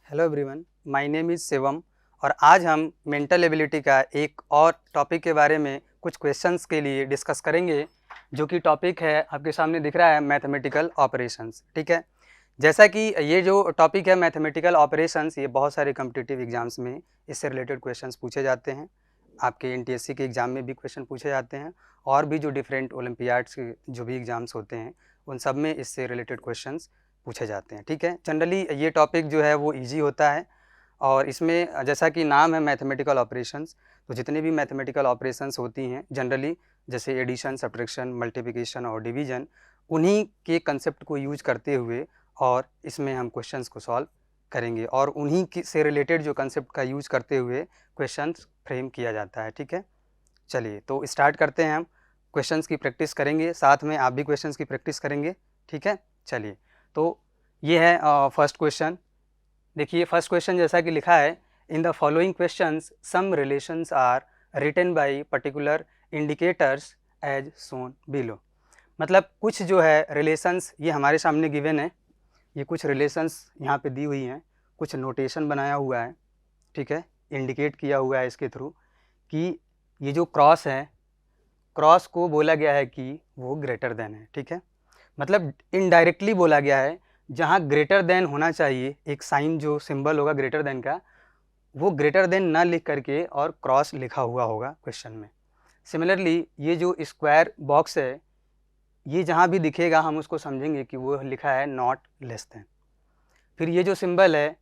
Hello everyone, my name is Shivam और आज हम मेंटल एबिलिटी का एक और टॉपिक के बारे में कुछ क्वेश्चंस के लिए डिस्कस करेंगे, जो कि टॉपिक है आपके सामने दिख रहा है मैथमेटिकल ऑपरेशंस। ठीक है, जैसा कि ये जो टॉपिक है मैथमेटिकल ऑपरेशंस, ये बहुत सारे कॉम्पिटिटिव एग्जाम्स में इससे रिलेटेड क्वेश्चंस पूछे जाते हैं। आपके एनटीएससी के एग्ज़ाम में भी क्वेश्चन पूछे जाते हैं और भी जो डिफरेंट ओलंपियाड्स के जो भी एग्ज़ाम्स होते हैं उन सब में इससे रिलेटेड क्वेश्चंस पूछे जाते हैं। ठीक है, जनरली ये टॉपिक जो है वो इजी होता है और इसमें जैसा कि नाम है मैथमेटिकल ऑपरेशंस, तो जितने भी मैथमेटिकल ऑपरेशंस होती हैं जनरली, जैसे एडिशन, सब्ट्रैक्शन, मल्टीप्लिकेशन और डिवीजन, उन्हीं के कंसेप्ट को यूज करते हुए और इसमें हम क्वेश्चंस को सॉल्व करेंगे और उन्हीं से रिलेटेड जो कंसेप्ट का यूज करते हुए क्वेश्चंस फ्रेम किया जाता है। ठीक है, चलिए तो स्टार्ट करते हैं। हम क्वेश्चंस की प्रैक्टिस करेंगे, साथ में आप भी क्वेश्चंस की प्रैक्टिस करेंगे। ठीक है, चलिए तो ये है फर्स्ट क्वेश्चन। देखिए फर्स्ट क्वेश्चन जैसा कि लिखा है, in the following questions some relations are written by particular indicators as shown below. मतलब कुछ जो है रिलेशंस ये हमारे सामने गिवन है, ये कुछ रिलेशंस यहाँ पे दी हुई हैं, कुछ नोटेशन बनाया हुआ है। ठीक है, इंडिकेट किया हुआ है इसके थ्रू कि ये जो क्रॉस है, क्रॉस को बोला गया है कि वो ग्रेटर देन है। ठीक है, मतलब इनडायरेक्टली बोला गया है, जहाँ ग्रेटर देन होना चाहिए, एक साइन जो सिंबल होगा ग्रेटर देन का, वो ग्रेटर देन ना लिख करके और क्रॉस लिखा हुआ होगा क्वेश्चन में। सिमिलरली ये जो स्क्वायर बॉक्स है, ये जहाँ भी दिखेगा हम उसको समझेंगे कि वो लिखा है नॉट लेस देन। फिर ये जो सिंबल है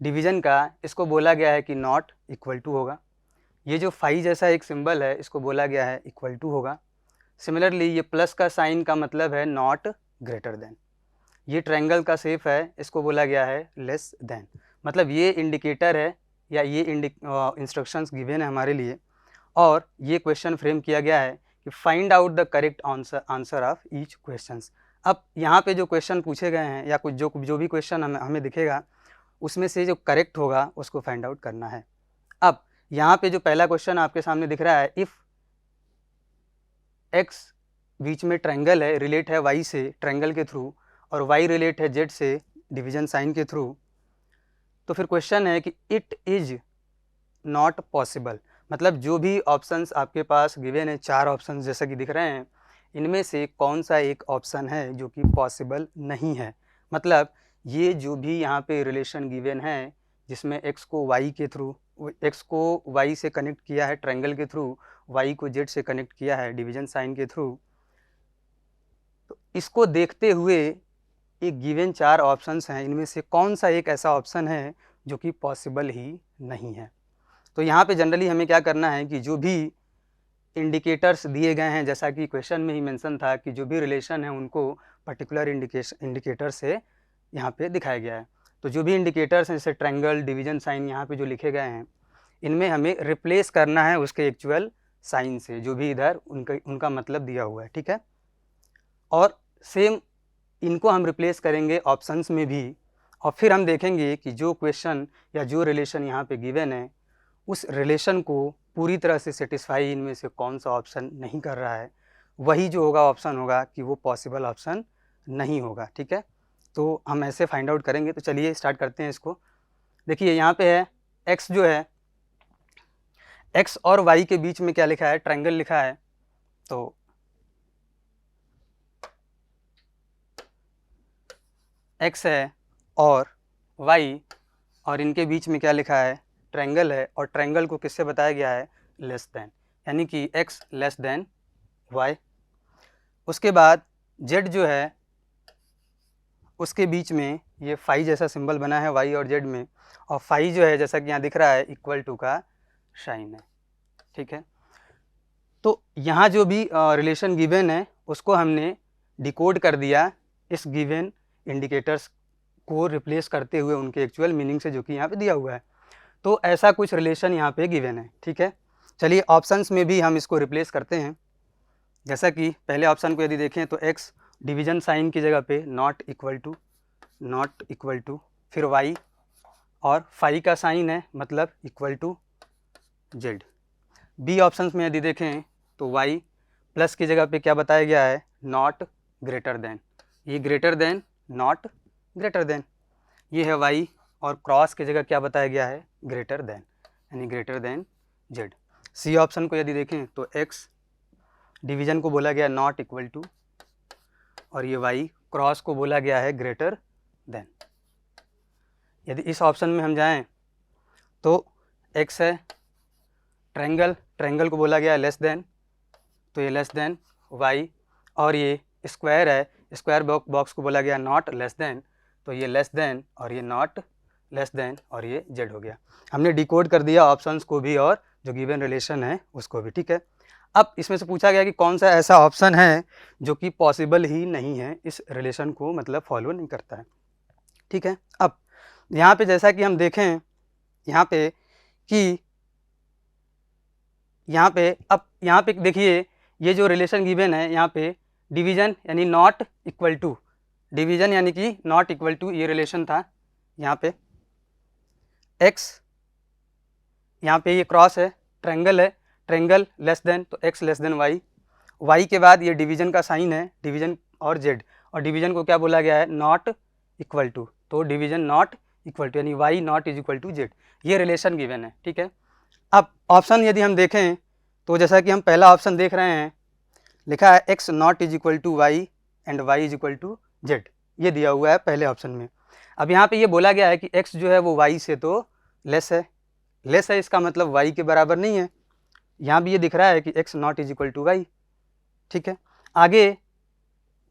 डिवीजन का, इसको बोला गया है कि नॉट इक्वल टू होगा। ये जो फाई जैसा एक सिंबल है, इसको बोला गया है इक्वल टू होगा। सिमिलरली ये प्लस का साइन का मतलब है नॉट ग्रेटर देन। ये ट्रायंगल का शेप है, इसको बोला गया है लेस देन। मतलब ये इंडिकेटर है या ये इंस्ट्रक्शंस गिवन है हमारे लिए और ये क्वेश्चन फ्रेम किया गया है कि find out the correct answer of each questions. अब यहाँ पे जो क्वेश्चन पूछे गए हैं या कुछ जो भी क्वेश्चन हमें दिखेगा, उसमें से जो करेक्ट होगा उसको फाइंड आउट करना है। अब यहाँ पे जो पहला क्वेश्चन आपके सामने दिख रहा है, इफ़ एक्स बीच में ट्रायंगल है, रिलेट है वाई से ट्रायंगल के थ्रू और वाई रिलेट है जेड से डिवीजन साइन के थ्रू, तो फिर क्वेश्चन है कि इट इज नॉट पॉसिबल। मतलब जो भी ऑप्शंस आपके पास गिवन है, 4 ऑप्शंस जैसा कि दिख रहे हैं, इनमें से कौन सा एक ऑप्शन है जो कि पॉसिबल नहीं है। मतलब ये जो भी यहाँ पे रिलेशन गिवन है, जिसमें एक्स को वाई के थ्रू, एक्स को वाई से कनेक्ट किया है ट्रायंगल के थ्रू, वाई को जेड से कनेक्ट किया है डिवीजन साइन के थ्रू, तो इसको देखते हुए एक गिवन 4 ऑप्शंस हैं, इनमें से कौन सा एक ऐसा ऑप्शन है जो कि पॉसिबल ही नहीं है। तो यहाँ पे जनरली हमें क्या करना है कि जो भी इंडिकेटर्स दिए गए हैं, जैसा कि क्वेश्चन में ही मेंशन था कि जो भी रिलेशन है उनको पर्टिकुलर इंडिकेटर से यहाँ पे दिखाया गया है। तो जो भी इंडिकेटर्स हैं जैसे ट्रायंगल, डिवीजन साइन यहाँ पे जो लिखे गए हैं, इनमें हमें रिप्लेस करना है उसके एक्चुअल साइन से, जो भी इधर उनका मतलब दिया हुआ है। ठीक है, और सेम इनको हम रिप्लेस करेंगे ऑप्शंस में भी और फिर हम देखेंगे कि जो क्वेश्चन या जो रिलेशन यहाँ पे गिवन है, उस रिलेशन को पूरी तरह से सेटिस्फाई इनमें से कौन सा ऑप्शन नहीं कर रहा है, वही जो होगा ऑप्शन होगा कि वो पॉसिबल ऑप्शन नहीं होगा। ठीक है, तो हम ऐसे फाइंड आउट करेंगे। तो चलिए स्टार्ट करते हैं इसको। देखिए यहाँ पे है एक्स जो है, एक्स और वाई के बीच में क्या लिखा है, ट्रायंगल लिखा है। तो एक्स है और वाई और इनके बीच में क्या लिखा है, ट्रायंगल है, और ट्रायंगल को किससे बताया गया है, लेस देन, यानी कि x लेस देन y। उसके बाद z जो है, उसके बीच में ये फाई जैसा सिंबल बना है y और z में, और फाई जो है जैसा कि यहाँ दिख रहा है इक्वल टू का साइन है। ठीक है, तो यहाँ जो भी रिलेशन गिवन है उसको हमने डिकोड कर दिया इस गिवन इंडिकेटर्स को रिप्लेस करते हुए उनके एक्चुअल मीनिंग से, जो कि यहाँ पे दिया हुआ है। तो ऐसा कुछ रिलेशन यहाँ पे गिवन है। ठीक है, चलिए ऑप्शंस में भी हम इसको रिप्लेस करते हैं। जैसा कि पहले ऑप्शन को यदि देखें तो x डिवीजन साइन की जगह पे नॉट इक्वल टू फिर y और फाई का साइन है मतलब equal to z। B options में यदि देखें तो y प्लस की जगह पे क्या बताया गया है, नॉट ग्रेटर देन। ये greater than, not greater than. ये है y और क्रॉस की जगह क्या बताया गया है, ग्रेटर देन, यानी greater than Z. C option को यदि देखें तो एक्स डिवीजन को बोला गया नॉट इक्वल टू, और ये वाई क्रॉस को बोला गया है ग्रेटर देन। यदि इस ऑप्शन में हम जाएं तो एक्स है ट्रायंगल, ट्रायंगल को बोला गया है लेस देन, तो ये लेस देन वाई, और ये स्क्वायर है, स्क्वायर बॉक्स को बोला गया नॉट लेस देन, तो ये लेस देन और ये नॉट लेस देन और ये जेड हो गया। हमने डिकोड कर दिया ऑप्शंस को भी और जो गिवन रिलेशन है उसको भी, ठीक है। अब इसमें से पूछा गया कि कौन सा ऐसा ऑप्शन है जो कि पॉसिबल ही नहीं है, इस रिलेशन को मतलब फॉलो नहीं करता है, ठीक है। अब यहाँ पे जैसा कि हम देखें यहाँ पे कि यहाँ पे देखिए ये जो रिलेशन गिवन है यहाँ पे डिवीजन यानी नॉट इक्वल टू, डिवीजन यानी कि नॉट इक्वल टू ये रिलेशन था। यहाँ पे एक्स, यहाँ पे ये क्रॉस है, ट्रायंगल है, ट्रायंगल लेस देन तो X less than Y, Y के बाद ये डिवीजन का साइन है, डिवीजन और जेड, और डिवीजन को क्या बोला गया है, नॉट इक्वल टू, तो डिवीजन नॉट इक्वल टू यानी Y not is equal to Z, ये रिलेशन गिवन है, ठीक है। अब ऑप्शन यदि हम देखें तो जैसा कि हम पहला ऑप्शन देख रहे हैं, लिखा है X not is equal to Y and Y is equal to Z, ये दिया हुआ है पहले ऑप्शन में। अब यहाँ पे ये बोला गया है कि एक्स जो है वो वाई से तो लेस है, लेस है इसका मतलब वाई के बराबर नहीं है, यहाँ भी ये दिख रहा है कि X not is equal to Y, ठीक है। आगे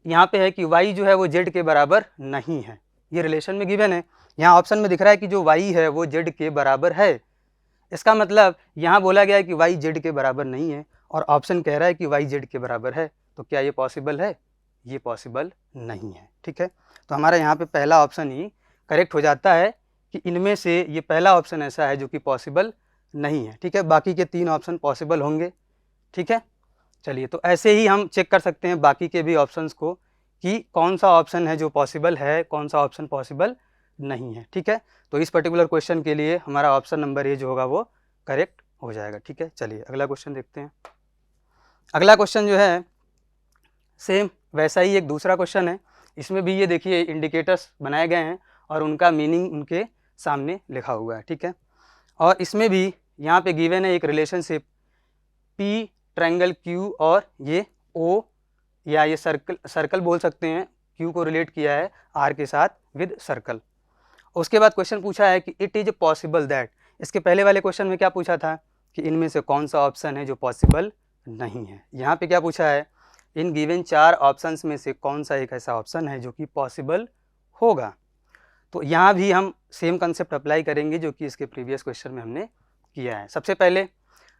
यहाँ पे है कि वाई जो है वो जेड के बराबर नहीं है, ये रिलेशन में गिवन है। यहाँ ऑप्शन में दिख रहा है कि जो वाई है वो जेड के बराबर है, इसका मतलब यहाँ बोला गया है कि वाई जेड के बराबर नहीं है और ऑप्शन कह रहा है कि वाई जेड के बराबर है, तो क्या ये पॉसिबल है, ये पॉसिबल नहीं है, ठीक है। तो हमारा यहाँ पे पहला ऑप्शन ही करेक्ट हो जाता है कि इनमें से ये पहला ऑप्शन ऐसा है जो कि पॉसिबल नहीं है, ठीक है। बाकी के 3 ऑप्शन पॉसिबल होंगे, ठीक है। चलिए, तो ऐसे ही हम चेक कर सकते हैं बाकी के भी ऑप्शंस को कि कौन सा ऑप्शन है जो पॉसिबल है, कौन सा ऑप्शन पॉसिबल नहीं है, ठीक है। तो इस पर्टिकुलर क्वेश्चन के लिए हमारा ऑप्शन नंबर ए जो होगा वो करेक्ट हो जाएगा, ठीक है। चलिए अगला क्वेश्चन देखते हैं। अगला क्वेश्चन जो है सेम वैसा ही एक दूसरा क्वेश्चन है, इसमें भी ये देखिए इंडिकेटर्स बनाए गए हैं और उनका मीनिंग उनके सामने लिखा हुआ है, ठीक है। और इसमें भी यहाँ पे गिवन है एक रिलेशनशिप पी ट्रायंगल क्यू और ये ओ या ये सर्कल बोल सकते हैं, क्यू को रिलेट किया है आर के साथ विद सर्कल। उसके बाद क्वेश्चन पूछा है कि इट इज़ पॉसिबल दैट, इसके पहले वाले क्वेश्चन में क्या पूछा था कि इनमें से कौन सा ऑप्शन है जो पॉसिबल नहीं है। यहाँ पे क्या पूछा है, इन गिवन 4 ऑप्शंस में से कौन सा एक ऐसा ऑप्शन है जो कि पॉसिबल होगा। तो यहाँ भी हम सेम कंसेप्ट अप्लाई करेंगे जो कि इसके प्रीवियस क्वेश्चन में हमने किया है। सबसे पहले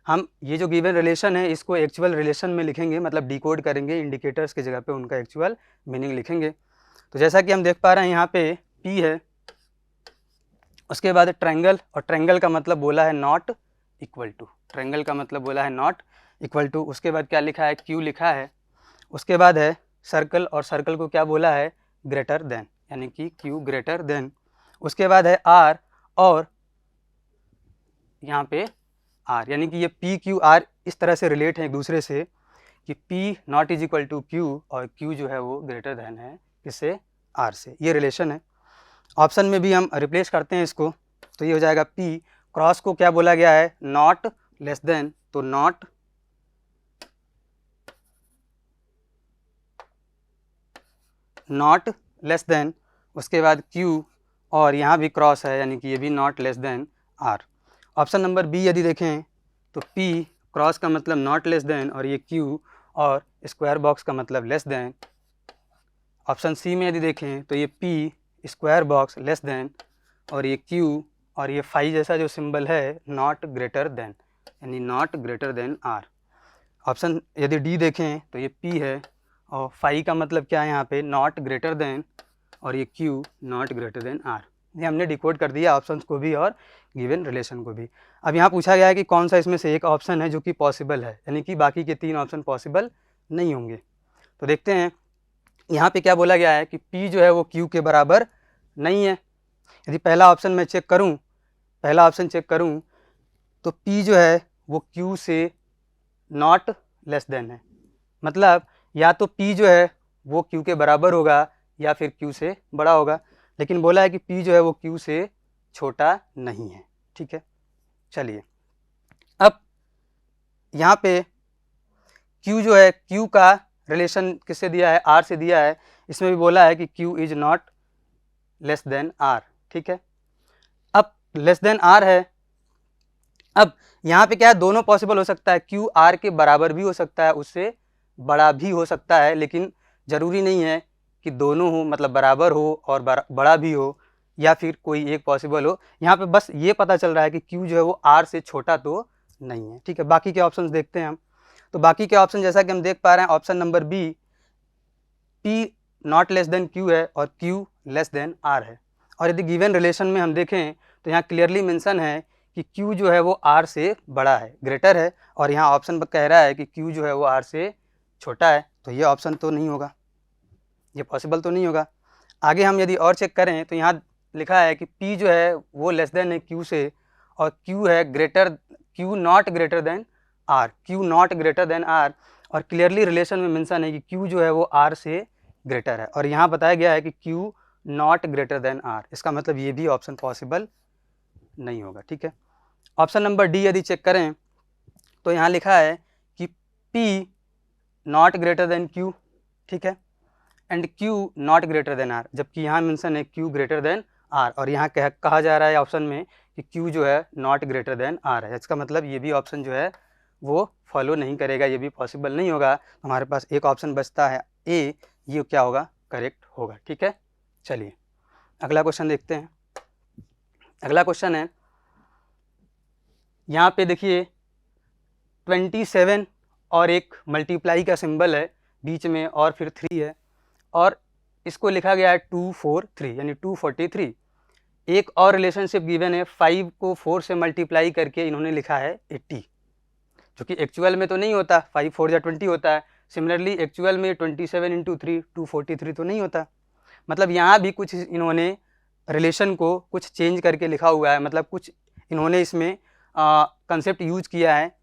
हम ये जो गिवन रिलेशन है इसको एक्चुअल रिलेशन में लिखेंगे, मतलब डिकोड करेंगे, इंडिकेटर्स की जगह पे उनका एक्चुअल मीनिंग लिखेंगे। तो जैसा कि हम देख पा रहे हैं यहाँ पे P है, उसके बाद ट्रायंगल, और ट्रायंगल का मतलब बोला है नॉट इक्वल टू, ट्रायंगल का मतलब बोला है नॉट इक्वल टू। उसके बाद क्या लिखा है, Q लिखा है। उसके बाद है सर्कल, और सर्कल को क्या बोला है, ग्रेटर देन, यानी कि Q ग्रेटर देन। उसके बाद है R, और यहाँ पे R, यानी कि ये P Q R इस तरह से रिलेट है एक दूसरे से कि P not is equal to Q और Q जो है वो ग्रेटर देन है किससे, R से, ये रिलेशन है। ऑप्शन में भी हम रिप्लेस करते हैं इसको, तो ये हो जाएगा P, क्रॉस को क्या बोला गया है, नॉट लेस देन, तो नॉट लेस देन। उसके बाद Q, और यहाँ भी क्रॉस है यानी कि ये भी not less than R। Option number B यदि देखें तो P क्रॉस का मतलब नॉट लेस देन और ये Q और स्क्वायर बॉक्स का मतलब लेस देन। ऑप्शन सी में यदि देखें तो ये P square box less than और ये Q और ये फाई जैसा जो सिंबल है नॉट ग्रेटर देन, यानी not greater than R। Option यदि डी देखें तो ये P है और फाई का मतलब क्या है यहाँ पे, नॉट ग्रेटर देन, और ये Q not greater than R। ये हमने डिकोड कर दिया ऑप्शंस को भी और गिवन रिलेशन को भी। अब यहाँ पूछा गया है कि कौन सा इसमें से एक ऑप्शन है जो कि पॉसिबल है, यानी कि बाकी के 3 ऑप्शन पॉसिबल नहीं होंगे। तो देखते हैं यहाँ पे क्या बोला गया है कि P जो है वो Q के बराबर नहीं है। यदि पहला ऑप्शन मैं चेक करूँ, पहला ऑप्शन चेक करूँ तो P जो है वो Q से नॉट लेस देन है, मतलब या तो P जो है वो Q के बराबर होगा या फिर Q से बड़ा होगा, लेकिन बोला है कि P जो है वो Q से छोटा नहीं है। ठीक है, चलिए अब यहाँ पे Q जो है, Q का रिलेशन किससे दिया है, R से दिया है। इसमें भी बोला है कि Q is not less than R। ठीक है, अब लेस देन R है। अब यहाँ पे क्या है, दोनों पॉसिबल हो सकता है, Q R के बराबर भी हो सकता है, उससे बड़ा भी हो सकता है, लेकिन ज़रूरी नहीं है कि दोनों हो, मतलब बराबर हो और बड़ा भी हो, या फिर कोई एक पॉसिबल हो। यहाँ पे बस ये पता चल रहा है कि Q जो है वो R से छोटा तो नहीं है। ठीक है, बाकी के ऑप्शन देखते हैं हम। तो बाकी के ऑप्शन जैसा कि हम देख पा रहे हैं, option number B, P not less than Q है और Q लेस देन R है। और यदि गिवन रिलेशन में हम देखें तो यहाँ क्लियरली मेंशन है कि Q जो है वो R से बड़ा है, ग्रेटर है, और यहाँ ऑप्शन कह रहा है कि Q जो है वो R से छोटा है। तो ये ऑप्शन तो नहीं होगा, ये पॉसिबल तो नहीं होगा। आगे हम यदि और चेक करें तो यहाँ लिखा है कि P जो है वो लेस देन है Q से, और Q है greater, Q not greater than R, Q not greater than R, और क्लियरली रिलेशन में मेंशन है कि Q जो है वो R से ग्रेटर है, और यहाँ बताया गया है कि Q not greater than R। इसका मतलब ये भी ऑप्शन पॉसिबल नहीं होगा। ठीक है, ऑप्शन नंबर डी यदि चेक करें तो यहाँ लिखा है कि P not greater than Q, ठीक है, and Q not greater than R, जबकि यहाँ मेंशन है Q ग्रेटर देन R, और यहाँ कहा जा रहा है ऑप्शन में कि Q जो है नॉट ग्रेटर देन R है। इसका मतलब ये भी ऑप्शन जो है वो फॉलो नहीं करेगा, ये भी पॉसिबल नहीं होगा। हमारे पास एक ऑप्शन बचता है ए, ये क्या होगा, करेक्ट होगा। ठीक है, चलिए अगला क्वेश्चन देखते हैं। अगला क्वेश्चन है, यहाँ पे देखिए 27 और एक मल्टीप्लाई का सिंबल है बीच में, और फिर 3 है, और इसको लिखा गया है 243 यानी 243। एक और रिलेशनशिप गिवन है, 5 को 4 से मल्टीप्लाई करके इन्होंने लिखा है 80, जो कि एक्चुअल में तो नहीं होता, 5 4 या 20 होता है। सिमिलरली एक्चुअल में 27 इंटू 3 243 तो नहीं होता। मतलब यहाँ भी कुछ इन्होंने रिलेशन को कुछ चेंज करके लिखा हुआ है, मतलब कुछ इन्होंने इसमें कंसेप्ट यूज किया है,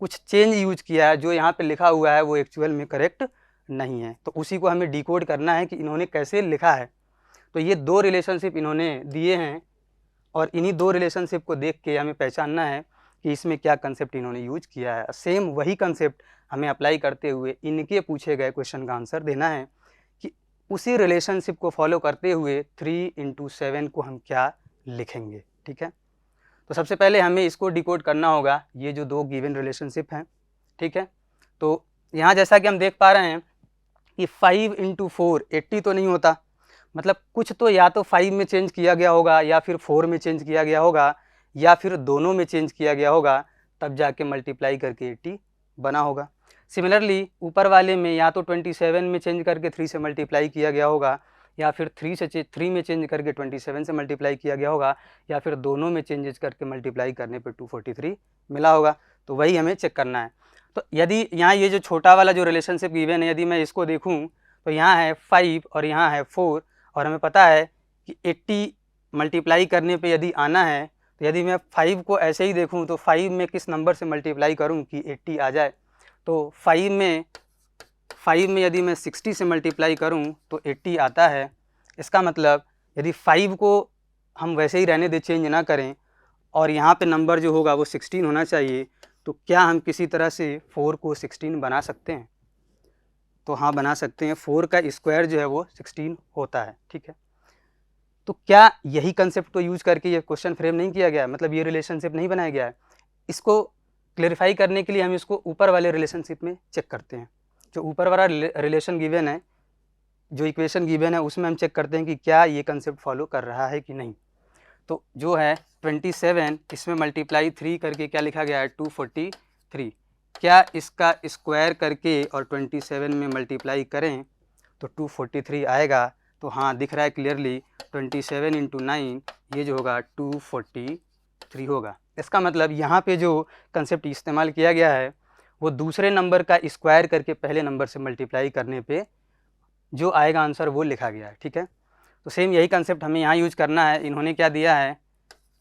कुछ चेंज यूज किया है, जो यहाँ पे लिखा हुआ है वो एक्चुअल में करेक्ट नहीं है। तो उसी को हमें डिकोड करना है कि इन्होंने कैसे लिखा है। तो ये दो रिलेशनशिप इन्होंने दिए हैं, और इन्हीं दो रिलेशनशिप को देख के हमें पहचानना है कि इसमें क्या कंसेप्ट इन्होंने यूज किया है। सेम वही कंसेप्ट हमें अप्लाई करते हुए इनके पूछे गए क्वेश्चन का आंसर देना है कि उसी रिलेशनशिप को फॉलो करते हुए 3 इंटू 7 को हम क्या लिखेंगे। ठीक है, तो सबसे पहले हमें इसको डिकोड करना होगा, ये जो दो गिवन रिलेशनशिप हैं। ठीक है, तो यहाँ जैसा कि हम देख पा रहे हैं कि 5 इंटू 4 80 तो नहीं होता, मतलब कुछ तो या तो 5 में चेंज किया गया होगा, या फिर 4 में चेंज किया गया होगा, या फिर दोनों में चेंज किया गया होगा, तब जाके मल्टीप्लाई करके 80 बना होगा। सिमिलरली ऊपर वाले में या तो 27 में चेंज करके 3 से मल्टीप्लाई किया गया होगा, या फिर 3 में चेंज करके 27 से मल्टीप्लाई किया गया होगा, या फिर दोनों में चेंजेस करके मल्टीप्लाई करने पे 243 मिला होगा। तो वही हमें चेक करना है। तो यदि यहाँ ये जो छोटा वाला जो रिलेशनशिप गिवन है, यदि मैं इसको देखूँ तो यहाँ है 5 और यहाँ है 4, और हमें पता है कि 80 मल्टीप्लाई करने पे यदि आना है, तो यदि मैं 5 को ऐसे ही देखूँ तो 5 में किस नंबर से मल्टीप्लाई करूँ कि 80 आ जाए। तो 5 में यदि मैं 60 से मल्टीप्लाई करूँ तो 80 आता है। इसका मतलब यदि 5 को हम वैसे ही रहने दें, चेंज ना करें, और यहाँ पे नंबर जो होगा वो 16 होना चाहिए, तो क्या हम किसी तरह से 4 को 16 बना सकते हैं? तो हाँ, बना सकते हैं। 4 का स्क्वायर जो है वो 16 होता है। ठीक है, तो क्या यही कंसेप्ट को यूज करके ये क्वेश्चन फ्रेम नहीं किया गया, मतलब ये रिलेशनशिप नहीं बनाया गया है? इसको क्लेरिफाई करने के लिए हम इसको ऊपर वाले रिलेशनशिप में चेक करते हैं। जो ऊपर वाला रिलेशन गिवन है, जो इक्वेशन गिवन है, उसमें हम चेक करते हैं कि क्या ये कंसेप्ट फॉलो कर रहा है कि नहीं। तो जो है 27, इसमें मल्टीप्लाई 3 करके क्या लिखा गया है 243, क्या इसका स्क्वायर करके और 27 में मल्टीप्लाई करें तो 243 आएगा? तो हाँ, दिख रहा है क्लियरली, 27 इंटू 9 ये जो होगा 243 होगा। इसका मतलब यहाँ पे जो कंसेप्ट इस्तेमाल किया गया है वो दूसरे नंबर का स्क्वायर करके पहले नंबर से मल्टीप्लाई करने पे जो आएगा आंसर वो लिखा गया है। ठीक है, तो सेम यही कंसेप्ट हमें यहाँ यूज करना है। इन्होंने क्या दिया है,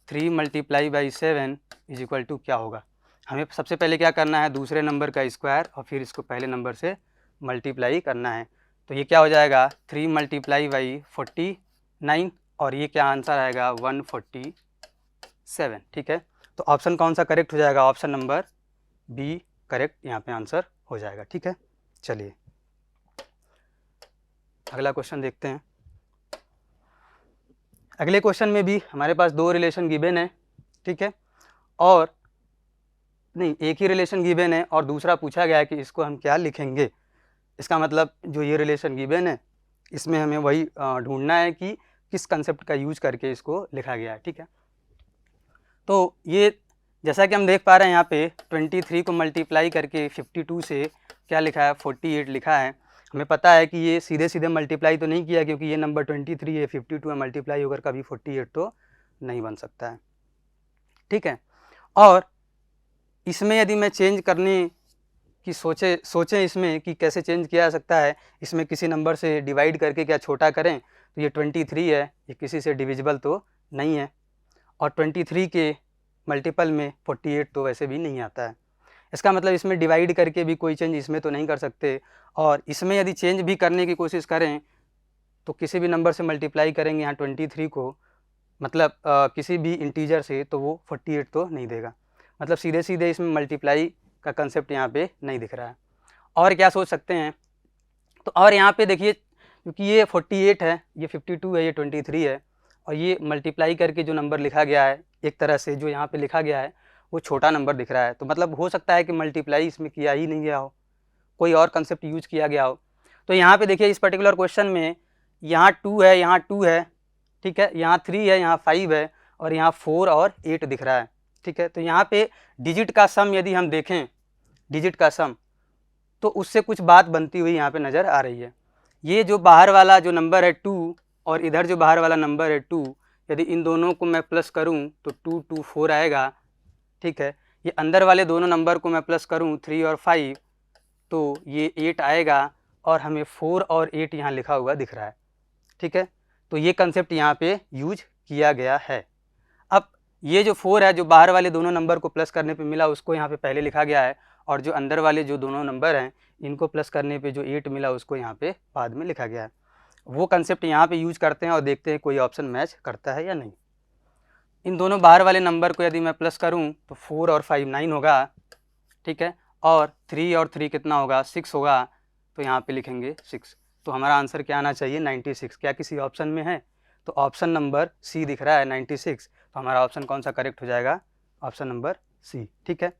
3 multiply by 7 is equal to क्या होगा? हमें सबसे पहले क्या करना है, दूसरे नंबर का स्क्वायर और फिर इसको पहले नंबर से मल्टीप्लाई करना है। तो ये क्या हो जाएगा, 3 मल्टीप्लाई बाई 49 और ये क्या आंसर आएगा 147, ठीक है। तो ऑप्शन कौन सा करेक्ट हो जाएगा, ऑप्शन नंबर बी करेक्ट यहाँ पे आंसर हो जाएगा, ठीक है। चलिए अगला क्वेश्चन देखते हैं। अगले क्वेश्चन में भी हमारे पास दो रिलेशन गिवन है, ठीक है, और नहीं एक ही रिलेशन गिवन है और दूसरा पूछा गया है कि इसको हम क्या लिखेंगे। इसका मतलब जो ये रिलेशन गिवन है इसमें हमें वही ढूंढना है कि किस कंसेप्ट का यूज करके इसको लिखा गया है, ठीक है। तो ये जैसा कि हम देख पा रहे हैं यहाँ पे 23 को मल्टीप्लाई करके 52 से क्या लिखा है 48 लिखा है। हमें पता है कि ये सीधे सीधे मल्टीप्लाई तो नहीं किया क्योंकि ये नंबर 23 है, 52 है, मल्टीप्लाई होकर कभी 48 तो नहीं बन सकता है, ठीक है। और इसमें यदि मैं चेंज करने की सोचें इसमें कि कैसे चेंज किया जा सकता है, इसमें किसी नंबर से डिवाइड करके क्या छोटा करें, तो ये 23 है, ये किसी से डिविजिबल तो नहीं है, और 23 के मल्टीपल में 48 तो वैसे भी नहीं आता है। इसका मतलब इसमें डिवाइड करके भी कोई चेंज इसमें तो नहीं कर सकते, और इसमें यदि चेंज भी करने की कोशिश करें तो किसी भी नंबर से मल्टीप्लाई करेंगे यहाँ 23 को, मतलब किसी भी इंटीजर से, तो वो 48 तो नहीं देगा। मतलब सीधे सीधे इसमें मल्टीप्लाई का कंसेप्ट यहाँ पे नहीं दिख रहा है। और क्या सोच सकते हैं, तो और यहाँ पे देखिए क्योंकि ये 48 है, ये 52 है, ये 23 है, और ये मल्टीप्लाई करके जो नंबर लिखा गया है एक तरह से जो यहाँ पे लिखा गया है वो छोटा नंबर दिख रहा है। तो मतलब हो सकता है कि मल्टीप्लाई इसमें किया ही नहीं गया हो, कोई और कंसेप्ट यूज किया गया हो। तो यहाँ पे देखिए इस पर्टिकुलर क्वेश्चन में यहाँ 2 है, यहाँ 2 है, ठीक है, यहाँ 3 है, यहाँ 5 है, और यहाँ 4 और 8 दिख रहा है, ठीक है। तो यहाँ पे डिजिट का सम यदि हम देखें, डिजिट का सम, तो उससे कुछ बात बनती हुई यहाँ पे नज़र आ रही है। ये जो बाहर वाला जो नंबर है 2 और इधर जो बाहर वाला नंबर है 2, यदि इन दोनों को मैं प्लस करूँ तो 2 2 4 आएगा, ठीक है। ये अंदर वाले दोनों नंबर को मैं प्लस करूँ 3 और 5 तो ये 8 आएगा, और हमें 4 और 8 यहाँ लिखा हुआ दिख रहा है, ठीक है। तो ये कंसेप्ट यहाँ पे यूज किया गया है। अब ये जो 4 है जो बाहर वाले दोनों नंबर को प्लस करने पे मिला उसको यहाँ पे पहले लिखा गया है, और जो अंदर वाले जो दोनों नंबर हैं इनको प्लस करने पे जो 8 मिला उसको यहाँ पे बाद में लिखा गया है। वो कंसेप्ट यहाँ पे यूज करते हैं और देखते हैं कोई ऑप्शन मैच करता है या नहीं। इन दोनों बाहर वाले नंबर को यदि मैं प्लस करूँ तो 4 और 5 9 होगा, ठीक है, और 3 और 3 कितना होगा 6 होगा, तो यहाँ पे लिखेंगे 6। तो हमारा आंसर क्या आना चाहिए 96। क्या किसी ऑप्शन में है, तो ऑप्शन नंबर सी दिख रहा है 96। तो हमारा ऑप्शन कौन सा करेक्ट हो जाएगा, ऑप्शन नंबर सी, ठीक है।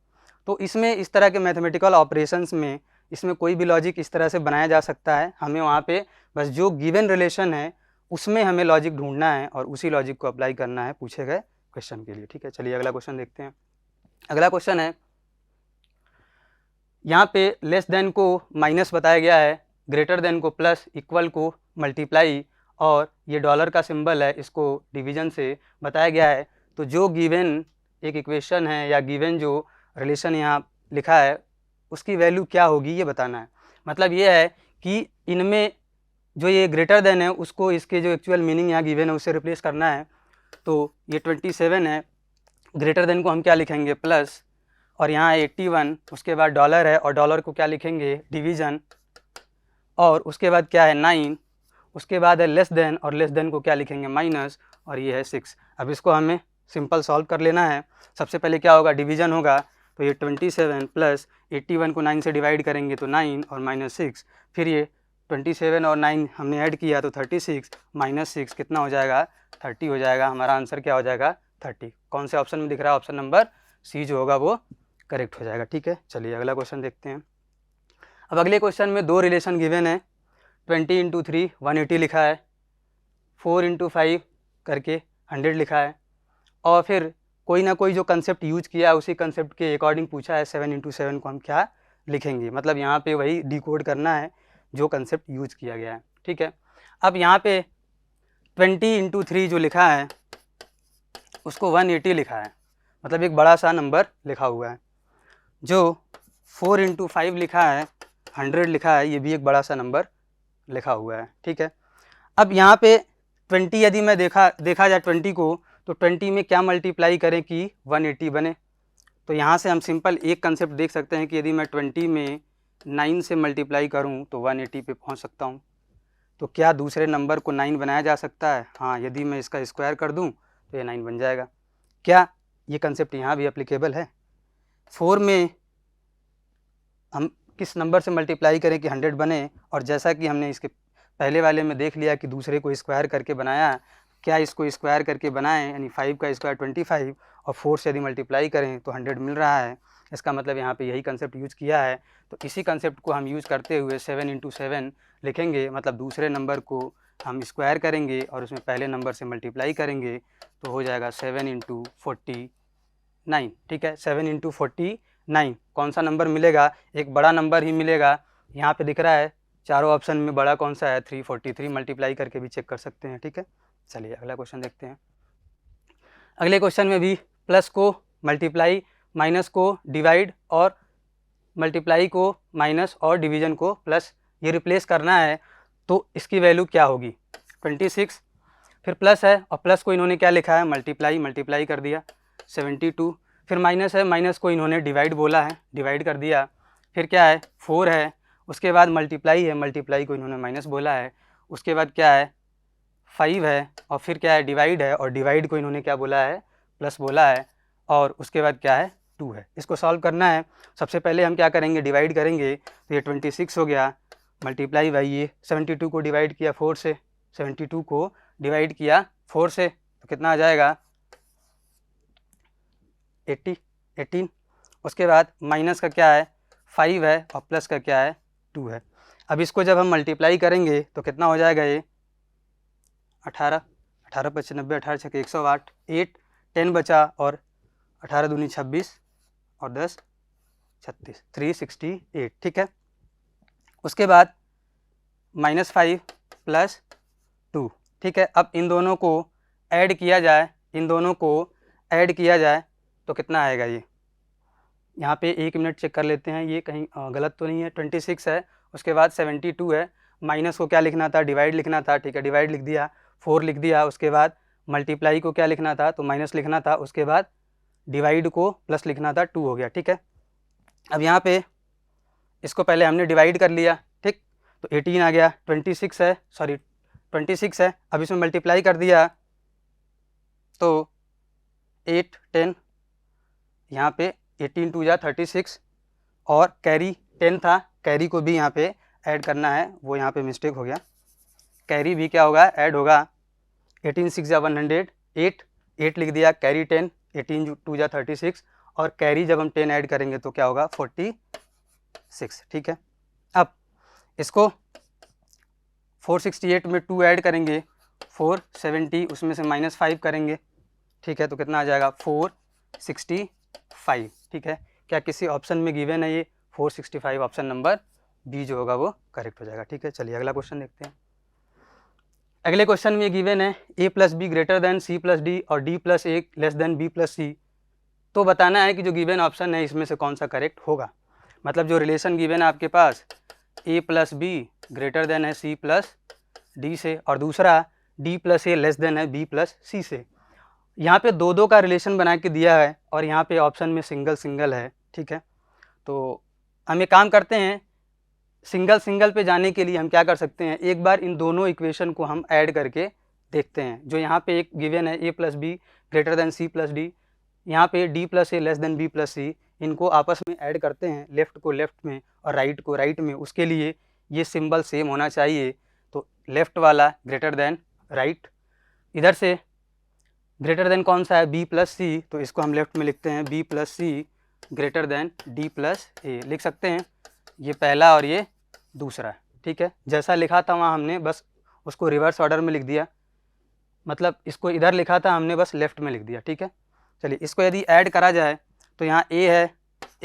तो इसमें इस तरह के मैथमेटिकल ऑपरेशंस में इसमें कोई भी लॉजिक इस तरह से बनाया जा सकता है। हमें वहाँ पे बस जो गिवन रिलेशन है उसमें हमें लॉजिक ढूंढना है और उसी लॉजिक को अप्लाई करना है पूछे गए क्वेश्चन के लिए, ठीक है। चलिए अगला क्वेश्चन देखते हैं। अगला क्वेश्चन है, यहाँ पे लेस देन को माइनस बताया गया है, ग्रेटर देन को प्लस, इक्वल को मल्टीप्लाई, और ये डॉलर का सिंबल है इसको डिवीजन से बताया गया है। तो जो गिवन एक इक्वेशन है या गिवन जो रिलेशन यहाँ लिखा है उसकी वैल्यू क्या होगी ये बताना है। मतलब ये है कि इनमें जो ये ग्रेटर देन है उसको इसके जो एक्चुअल मीनिंग यहाँ गिवन है उससे रिप्लेस करना है। तो ये 27 है, ग्रेटर देन को हम क्या लिखेंगे प्लस, और यहाँ 81, उसके बाद डॉलर है और डॉलर को क्या लिखेंगे डिवीज़न, और उसके बाद क्या है 9, उसके बाद है लेस देन और लेस देन को क्या लिखेंगे माइनस, और ये है 6। अब इसको हमें सिंपल सॉल्व कर लेना है। सबसे पहले क्या होगा डिवीज़न होगा, तो ये 27 प्लस 81 को 9 से डिवाइड करेंगे तो 9 और माइनस 6, फिर ये 27 और 9 हमने ऐड किया तो 36 माइनस 6 कितना हो जाएगा 30 हो जाएगा। हमारा आंसर क्या हो जाएगा 30। कौन से ऑप्शन में दिख रहा है, ऑप्शन नंबर सी जो होगा वो करेक्ट हो जाएगा, ठीक है। चलिए अगला क्वेश्चन देखते हैं। अब अगले क्वेश्चन में दो रिलेशन गिवन है, 20 × 3 180 लिखा है, 4 × 5 करके 100 लिखा है, और फिर कोई ना कोई जो कंसेप्ट यूज किया है उसी कंसेप्ट के अकॉर्डिंग पूछा है 7 × 7 को हम क्या लिखेंगे। मतलब यहाँ पे वही डिकोड करना है जो कंसेप्ट यूज किया गया है, ठीक है। अब यहाँ पे 20 × 3 जो लिखा है उसको 180 लिखा है, मतलब एक बड़ा सा नंबर लिखा हुआ है। जो 4 × 5 लिखा है 100 लिखा है, ये भी एक बड़ा सा नंबर लिखा हुआ है, ठीक है। अब यहाँ पे 20 यदि मैं देखा जाए 20 को, तो 20 में क्या मल्टीप्लाई करें कि 180 बने। तो यहाँ से हम सिंपल एक कंसेप्ट देख सकते हैं कि यदि मैं 20 में 9 से मल्टीप्लाई करूँ तो 180 पे पहुँच सकता हूँ। तो क्या दूसरे नंबर को 9 बनाया जा सकता है? हाँ, यदि मैं इसका स्क्वायर कर दूँ तो ये 9 बन जाएगा। क्या ये कंसेप्ट यहाँ भी एप्लीकेबल है? 4 में हम किस नंबर से मल्टीप्लाई करें कि 100 बने, और जैसा कि हमने इसके पहले वाले में देख लिया कि दूसरे को स्क्वायर करके बनाया, क्या इसको स्क्वायर करके बनाएं, यानी 5 का स्क्वायर 25 और 4 से यदि मल्टीप्लाई करें तो 100 मिल रहा है। इसका मतलब यहाँ पे यही कंसेप्ट यूज़ किया है। तो इसी कंसेप्ट को हम यूज़ करते हुए 7 × 7 लिखेंगे, मतलब दूसरे नंबर को हम स्क्वायर करेंगे और उसमें पहले नंबर से मल्टीप्लाई करेंगे, तो हो जाएगा 7 × 49। ठीक है, 7 × 49 कौन सा नंबर मिलेगा? एक बड़ा नंबर ही मिलेगा। यहाँ पे दिख रहा है चारों ऑप्शन में बड़ा कौन सा है? 343। मल्टीप्लाई करके भी चेक कर सकते हैं। ठीक है, चलिए अगला क्वेश्चन देखते हैं। अगले क्वेश्चन में भी प्लस को मल्टीप्लाई, माइनस को डिवाइड और मल्टीप्लाई को माइनस और डिवीजन को प्लस ये रिप्लेस करना है। तो इसकी वैल्यू क्या होगी? 26, फिर प्लस है और प्लस को इन्होंने क्या लिखा है? मल्टीप्लाई कर दिया 72, फिर माइनस है, माइनस को इन्होंने डिवाइड बोला है, डिवाइड कर दिया, फिर क्या है? 4 है, उसके बाद मल्टीप्लाई है, मल्टीप्लाई को इन्होंने माइनस बोला है, उसके बाद क्या है? 5 है, और फिर क्या है? डिवाइड है, और डिवाइड को इन्होंने क्या बोला है? प्लस बोला है, और उसके बाद क्या है? 2 है। इसको सॉल्व करना है। सबसे पहले हम क्या करेंगे? डिवाइड करेंगे, तो ये 26 हो गया, मल्टीप्लाई बाई ये 72 को डिवाइड किया 4 से, 72 को डिवाइड किया 4 से, तो कितना आ जाएगा? 18। उसके बाद माइनस का क्या है? 5 है, और प्लस का क्या है? 2 है। अब इसको जब हम मल्टीप्लाई करेंगे तो कितना हो जाएगा? ये 18, 18 × 95, 18 × 6 108, 8 10 बचा, और 18 दूनी 26 और 10 36, 368। ठीक है, उसके बाद -5 + 2। ठीक है, अब इन दोनों को ऐड किया जाए, तो कितना आएगा? ये यहाँ पे 1 मिनट चेक कर लेते हैं, ये कहीं गलत तो नहीं है। 26 है, उसके बाद 72 है, माइनस को क्या लिखना था? डिवाइड लिखना था। ठीक है, डिवाइड लिख दिया, 4 लिख दिया, उसके बाद मल्टीप्लाई को क्या लिखना था? तो माइनस लिखना था, उसके बाद डिवाइड को प्लस लिखना था, 2 हो गया। ठीक है, अब यहाँ पे इसको पहले हमने डिवाइड कर लिया, ठीक, तो 18 आ गया, 26 है, अब इसमें मल्टीप्लाई कर दिया, तो 8 10, यहाँ पे 18 2 जा 36, और कैरी 10 था, कैरी को भी यहाँ पे ऐड करना है, वो यहाँ पे मिस्टेक हो गया, कैरी भी क्या होगा? ऐड होगा। 18 6 जा 100, 8 लिख दिया, कैरी 10, 18 2 जा 36, और कैरी जब हम 10 ऐड करेंगे तो क्या होगा? 46। ठीक है, अब इसको 468 में 2 ऐड करेंगे, 470, उसमें से -5 करेंगे। ठीक है, तो कितना आ जाएगा? 465। ठीक है, क्या किसी ऑप्शन में गिवन है ये? 465, ऑप्शन नंबर बी जो होगा वो करेक्ट हो जाएगा। ठीक है, चलिए अगला क्वेश्चन देखते हैं। अगले क्वेश्चन में गिवन है a + b > c + d और d + a < b + c। तो बताना है कि जो गिवन ऑप्शन है इसमें से कौन सा करेक्ट होगा। मतलब जो रिलेशन गिवन है आपके पास, a + b > है c + d से, और दूसरा d + a < है b + c से। यहाँ पे दो का रिलेशन बना के दिया है, और यहाँ पे ऑप्शन में सिंगल है। ठीक है, तो हम एक काम करते हैं, सिंगल पे जाने के लिए हम क्या कर सकते हैं? एक बार इन दोनों इक्वेशन को हम ऐड करके देखते हैं। जो यहाँ पे एक गिवन है a + b > c + d, यहाँ पे d + a < b + c, इनको आपस में ऐड करते हैं, लेफ़्ट को लेफ़्ट में और राइट को राइट में। उसके लिए ये सिंबल सेम होना चाहिए, तो लेफ़्ट वाला ग्रेटर देन राइट, इधर से ग्रेटर देन कौन सा है? b + c, तो इसको हम लेफ़्ट में लिखते हैं b + c greater than d + a लिख सकते हैं। ये पहला और ये दूसरा। ठीक है, जैसा लिखा था वहाँ हमने बस उसको रिवर्स ऑर्डर में लिख दिया, मतलब इसको इधर लिखा था हमने बस लेफ़्ट में लिख दिया। ठीक है, चलिए इसको यदि ऐड करा जाए तो यहाँ a है,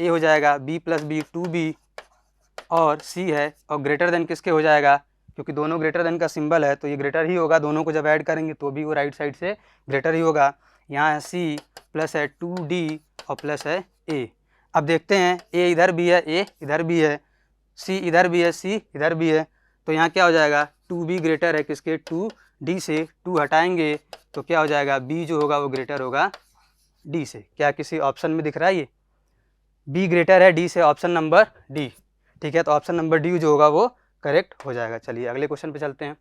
a हो जाएगा, b + b 2b, और c है, और ग्रेटर देन किसके हो जाएगा? क्योंकि दोनों ग्रेटर देन का सिंबल है तो ये ग्रेटर ही होगा, दोनों को जब ऐड करेंगे तो भी वो राइट साइड से ग्रेटर ही होगा। यहाँ है c, प्लस है 2d, और प्लस है a। अब देखते हैं, a इधर भी है, a इधर भी है, c इधर भी है, c इधर भी है, तो यहाँ क्या हो जाएगा? 2b ग्रेटर है किसके? 2d से। 2 हटाएंगे तो क्या हो जाएगा? b जो होगा वो ग्रेटर होगा d से। क्या किसी ऑप्शन में दिख रहा है ये? b ग्रेटर है d से, ऑप्शन नंबर d। ठीक है, तो ऑप्शन नंबर d जो होगा वो करेक्ट हो जाएगा। चलिए अगले क्वेश्चन पे चलते हैं।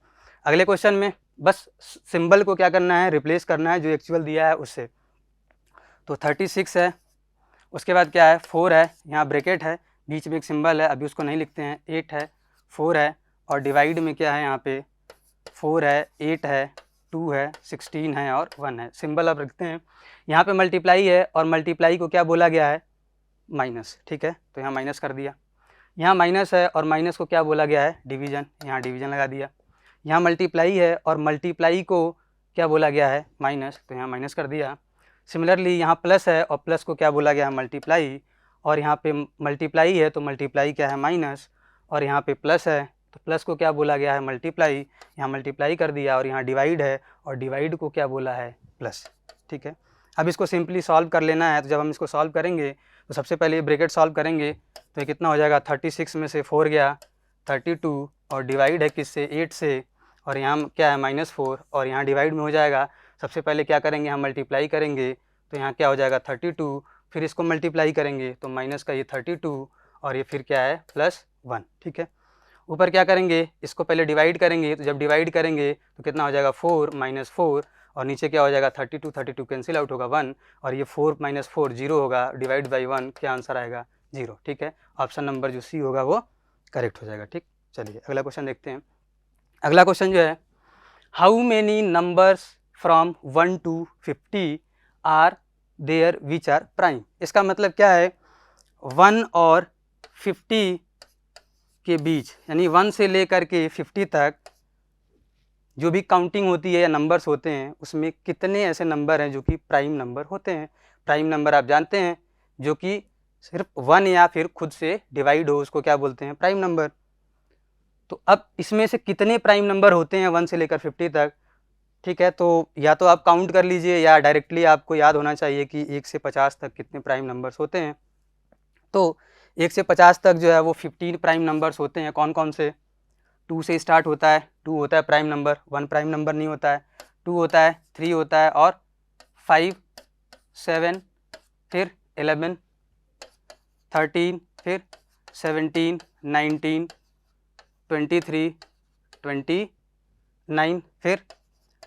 अगले क्वेश्चन में बस सिंबल को क्या करना है, रिप्लेस करना है जो एक्चुअल दिया है उससे। तो 36 है, उसके बाद क्या है 4 है, यहाँ ब्रैकेट है, बीच में एक सिंबल है, अभी उसको नहीं लिखते हैं। 8 है, 4 है, और डिवाइड में क्या है यहाँ पे 4 है, 8 है, 2 है, 16 है और 1 है। सिंबल अब रखते हैं। यहाँ पे मल्टीप्लाई है और मल्टीप्लाई को क्या बोला गया है, माइनस। ठीक है, तो यहाँ माइनस कर दिया। यहाँ माइनस है और माइनस को क्या बोला गया है, डिवीजन, यहाँ डिवीजन लगा दिया। यहाँ मल्टीप्लाई है और मल्टीप्लाई को क्या बोला गया है, माइनस, तो यहाँ माइनस कर दिया। सिमिलरली यहाँ प्लस है और प्लस को क्या बोला गया है, मल्टीप्लाई, और यहाँ पे मल्टीप्लाई है तो मल्टीप्लाई क्या है, माइनस, और यहाँ पे प्लस है तो प्लस को क्या बोला गया है, मल्टीप्लाई, यहाँ मल्टीप्लाई कर दिया, और यहाँ डिवाइड है और डिवाइड को क्या बोला है, प्लस। ठीक है, अब इसको सिंपली सॉल्व कर लेना है। तो जब हम इसको सॉल्व करेंगे तो सबसे पहले ये ब्रैकेट सॉल्व करेंगे तो ये कितना हो जाएगा, 36 में से 4 गया 32, और डिवाइड है किससे, 8 से, और यहाँ क्या है -4, और यहाँ डिवाइड में हो जाएगा। सबसे पहले क्या करेंगे, हम मल्टीप्लाई करेंगे तो यहाँ क्या हो जाएगा 32, फिर इसको मल्टीप्लाई करेंगे तो माइनस का ये 32, और ये फिर क्या है +1। ठीक है, ऊपर क्या करेंगे, इसको पहले डिवाइड करेंगे, तो जब डिवाइड करेंगे तो कितना हो जाएगा 4 -4, और नीचे क्या हो जाएगा 32 कैंसिल आउट होगा 1, और ये 4 - 4 0 होगा, डिवाइड बाई 1 क्या आंसर आएगा, 0। ठीक है, ऑप्शन नंबर जो सी होगा वो करेक्ट हो जाएगा। ठीक, चलिए अगला क्वेश्चन देखते हैं। अगला क्वेश्चन जो है, how many numbers from 1 to 50 are there which are prime. इसका मतलब क्या है, 1 और 50 के बीच, यानी 1 से लेकर के 50 तक जो भी काउंटिंग होती है या नंबर्स होते हैं, उसमें कितने ऐसे नंबर हैं जो कि प्राइम नंबर होते हैं। प्राइम नंबर आप जानते हैं, जो कि सिर्फ 1 या फिर खुद से डिवाइड हो, उसको क्या बोलते हैं, प्राइम नंबर। तो अब इसमें से कितने प्राइम नंबर होते हैं 1 से लेकर 50 तक। ठीक है, तो या तो आप काउंट कर लीजिए या डायरेक्टली आपको याद होना चाहिए कि 1 से 50 तक कितने प्राइम नंबर्स होते हैं। तो 1 से 50 तक जो है वो 15 प्राइम नंबर्स होते हैं। कौन कौन से, 2 से स्टार्ट होता है, 2 होता है प्राइम नंबर, 1 प्राइम नंबर नहीं होता है, 2 होता है, 3 होता है, और 5, 7, फिर 11, 13, फिर 17, 19, 23, 29, फिर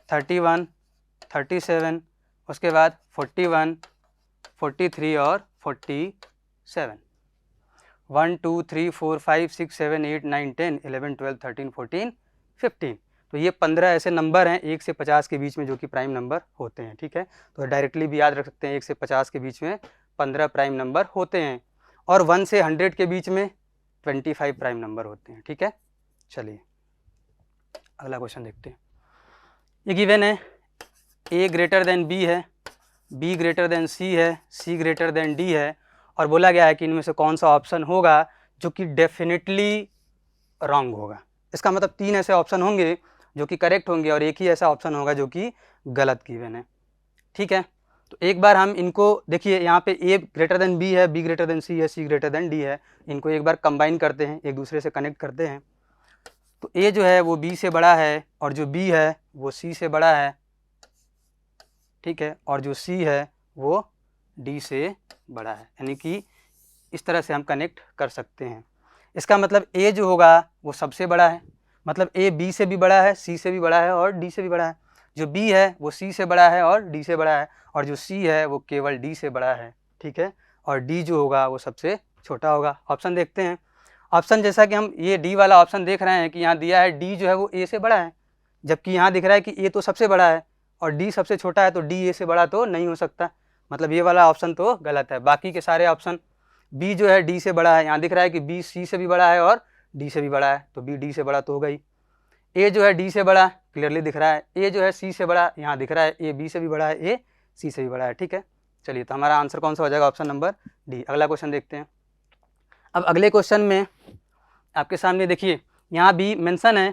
31, 37, उसके बाद 41, 43 और 47। 1 2 3 4 5 6 7 8 9 10 11 12 13 14 15। तो ये 15 ऐसे नंबर हैं 1 से 50 के बीच में जो कि प्राइम नंबर होते हैं। ठीक है, तो डायरेक्टली भी याद रख सकते हैं 1 से 50 के बीच में 15 प्राइम नंबर होते हैं, और 1 से 100 के बीच में 25 प्राइम नंबर होते हैं। ठीक है, चलिए अगला क्वेश्चन देखते हैं। ये गिवन है, a ग्रेटर देन b है, b ग्रेटर देन c है, c ग्रेटर देन d है, और बोला गया है कि इनमें से कौन सा ऑप्शन होगा जो कि डेफिनेटली रॉन्ग होगा। इसका मतलब 3 ऐसे ऑप्शन होंगे जो कि करेक्ट होंगे और एक ही ऐसा ऑप्शन होगा जो कि गलत गिवन है। ठीक है, तो एक बार हम इनको देखिए, यहाँ पे a ग्रेटर देन b है, b ग्रेटर देन c है, c ग्रेटर देन d है, इनको एक बार कंबाइन करते हैं, एक दूसरे से कनेक्ट करते हैं। तो a जो है वो b से बड़ा है, और जो b है वो c से बड़ा है। ठीक है, और जो c है वो d से बड़ा है, यानी कि इस तरह से हम कनेक्ट कर सकते हैं। इसका मतलब a जो होगा वो सबसे बड़ा है, मतलब a b से भी बड़ा है, c से भी बड़ा है और d से भी बड़ा है। जो b है वो c से बड़ा है और d से बड़ा है, और जो c है वो केवल d से बड़ा है। ठीक है, और d जो होगा वो सबसे छोटा होगा। ऑप्शन देखते हैं। ऑप्शन जैसा कि हम ये d वाला ऑप्शन देख रहे हैं कि यहाँ दिया है d जो है वो a से बड़ा है, जबकि यहाँ दिख रहा है कि a तो सबसे बड़ा है और d सबसे छोटा है, तो d a से बड़ा तो नहीं हो सकता, मतलब ये वाला ऑप्शन तो गलत है। बाकी के सारे ऑप्शन, b जो है d से बड़ा है, यहाँ दिख रहा है कि b c से भी बड़ा है और d से भी बड़ा है, तो b d से बड़ा तो होगा ही। a जो है d से बड़ा, क्लियरली दिख रहा है। a जो है c से बड़ा, यहाँ दिख रहा है a b से भी बड़ा है, a c से भी बड़ा है। ठीक है, चलिए तो हमारा आंसर कौन सा हो जाएगा, ऑप्शन नंबर डी। अगला क्वेश्चन देखते हैं। अब अगले क्वेश्चन में आपके सामने देखिए, यहाँ भी मेंशन है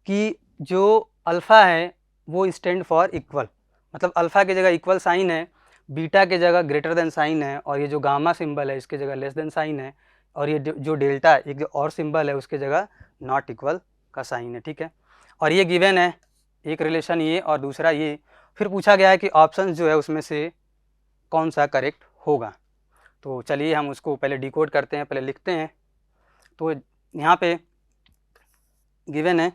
कि जो अल्फ़ा है वो स्टैंड फॉर इक्वल, मतलब अल्फ़ा की जगह इक्वल साइन है, बीटा की जगह ग्रेटर देन साइन है, और ये जो गामा सिंबल है इसके जगह लेस देन साइन है, और ये जो डेल्टा एक जो और सिंबल है उसके जगह नॉट इक्वल का साइन है। ठीक है, और ये गिवन है, एक रिलेशन ये और दूसरा ये। फिर पूछा गया है कि ऑप्शन जो है उसमें से कौन सा करेक्ट होगा। तो चलिए हम उसको पहले डिकोड करते हैं, पहले लिखते हैं। तो यहाँ पे गिवन है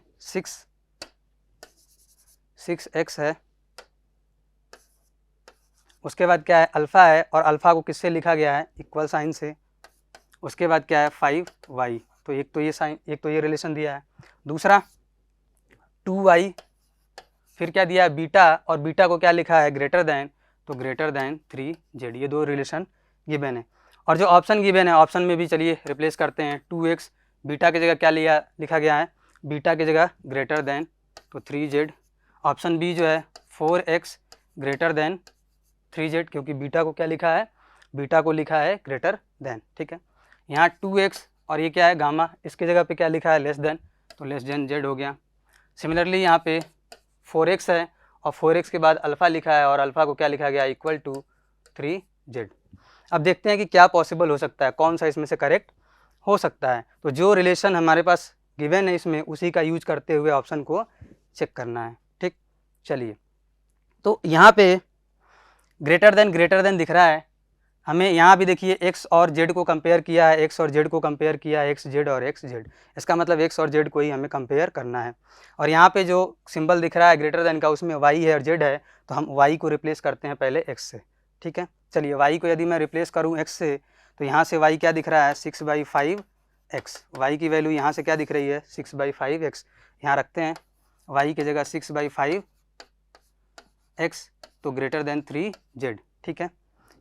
6x है, उसके बाद क्या है अल्फ़ा है, और अल्फ़ा को किससे लिखा गया है इक्वल साइन से, उसके बाद क्या है 5y। तो एक तो ये साइन, एक तो ये रिलेशन दिया है। दूसरा 2y, फिर क्या दिया है बीटा, और बीटा को क्या लिखा है ग्रेटर दैन, तो ग्रेटर दैन 3z। ये दो रिलेशन गिवन है। और जो ऑप्शन गिवन है, ऑप्शन में भी चलिए रिप्लेस करते हैं। 2x बीटा की जगह क्या लिखा गया है, बीटा की जगह ग्रेटर दैन, तो 3z। ऑप्शन बी जो है 4x ग्रेटर दैन 3z, क्योंकि बीटा को क्या लिखा है, बीटा को लिखा है ग्रेटर दैन। ठीक है, यहाँ 2x और ये क्या है गामा, इसकी जगह पे क्या लिखा है लेस देन, तो लेस देन z हो गया। सिमिलरली यहाँ पे 4x है और 4x के बाद अल्फ़ा लिखा है और अल्फ़ा को क्या लिखा गया इक्वल टू 3z। अब देखते हैं कि क्या पॉसिबल हो सकता है, कौन सा इसमें से करेक्ट हो सकता है। तो जो रिलेशन हमारे पास गिवन है इसमें, उसी का यूज करते हुए ऑप्शन को चेक करना है। ठीक, चलिए, तो यहाँ पे ग्रेटर देन दिख रहा है हमें। यहाँ भी देखिए x और z को कंपेयर किया है, x और z को कंपेयर किया है, x z और x z। इसका मतलब x और z को ही हमें कंपेयर करना है। और यहाँ पे जो सिंबल दिख रहा है ग्रेटर देन का, उसमें y है और z है, तो हम y को रिप्लेस करते हैं पहले x से। ठीक है, चलिए y को यदि मैं रिप्लेस करूँ x से, तो यहाँ से y क्या दिख रहा है 6/5x। y की वैल्यू यहाँ से क्या दिख रही है 6/5x। यहाँ रखते हैं y की जगह 6/5x, तो ग्रेटर देन 3z। ठीक है,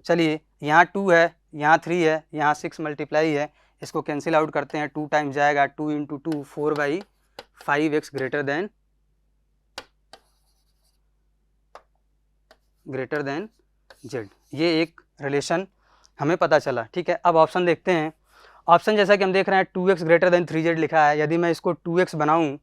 चलिए, यहाँ 2 है, यहाँ 3 है, यहाँ 6 मल्टीप्लाई है, इसको कैंसिल आउट करते हैं, 2 टाइम जाएगा, 2 × 2 4/5x ग्रेटर देन z। ये एक रिलेशन हमें पता चला। ठीक है, अब ऑप्शन देखते हैं। ऑप्शन जैसा कि हम देख रहे हैं 2x ग्रेटर देन 3z लिखा है। यदि मैं इसको 2x बनाऊँ,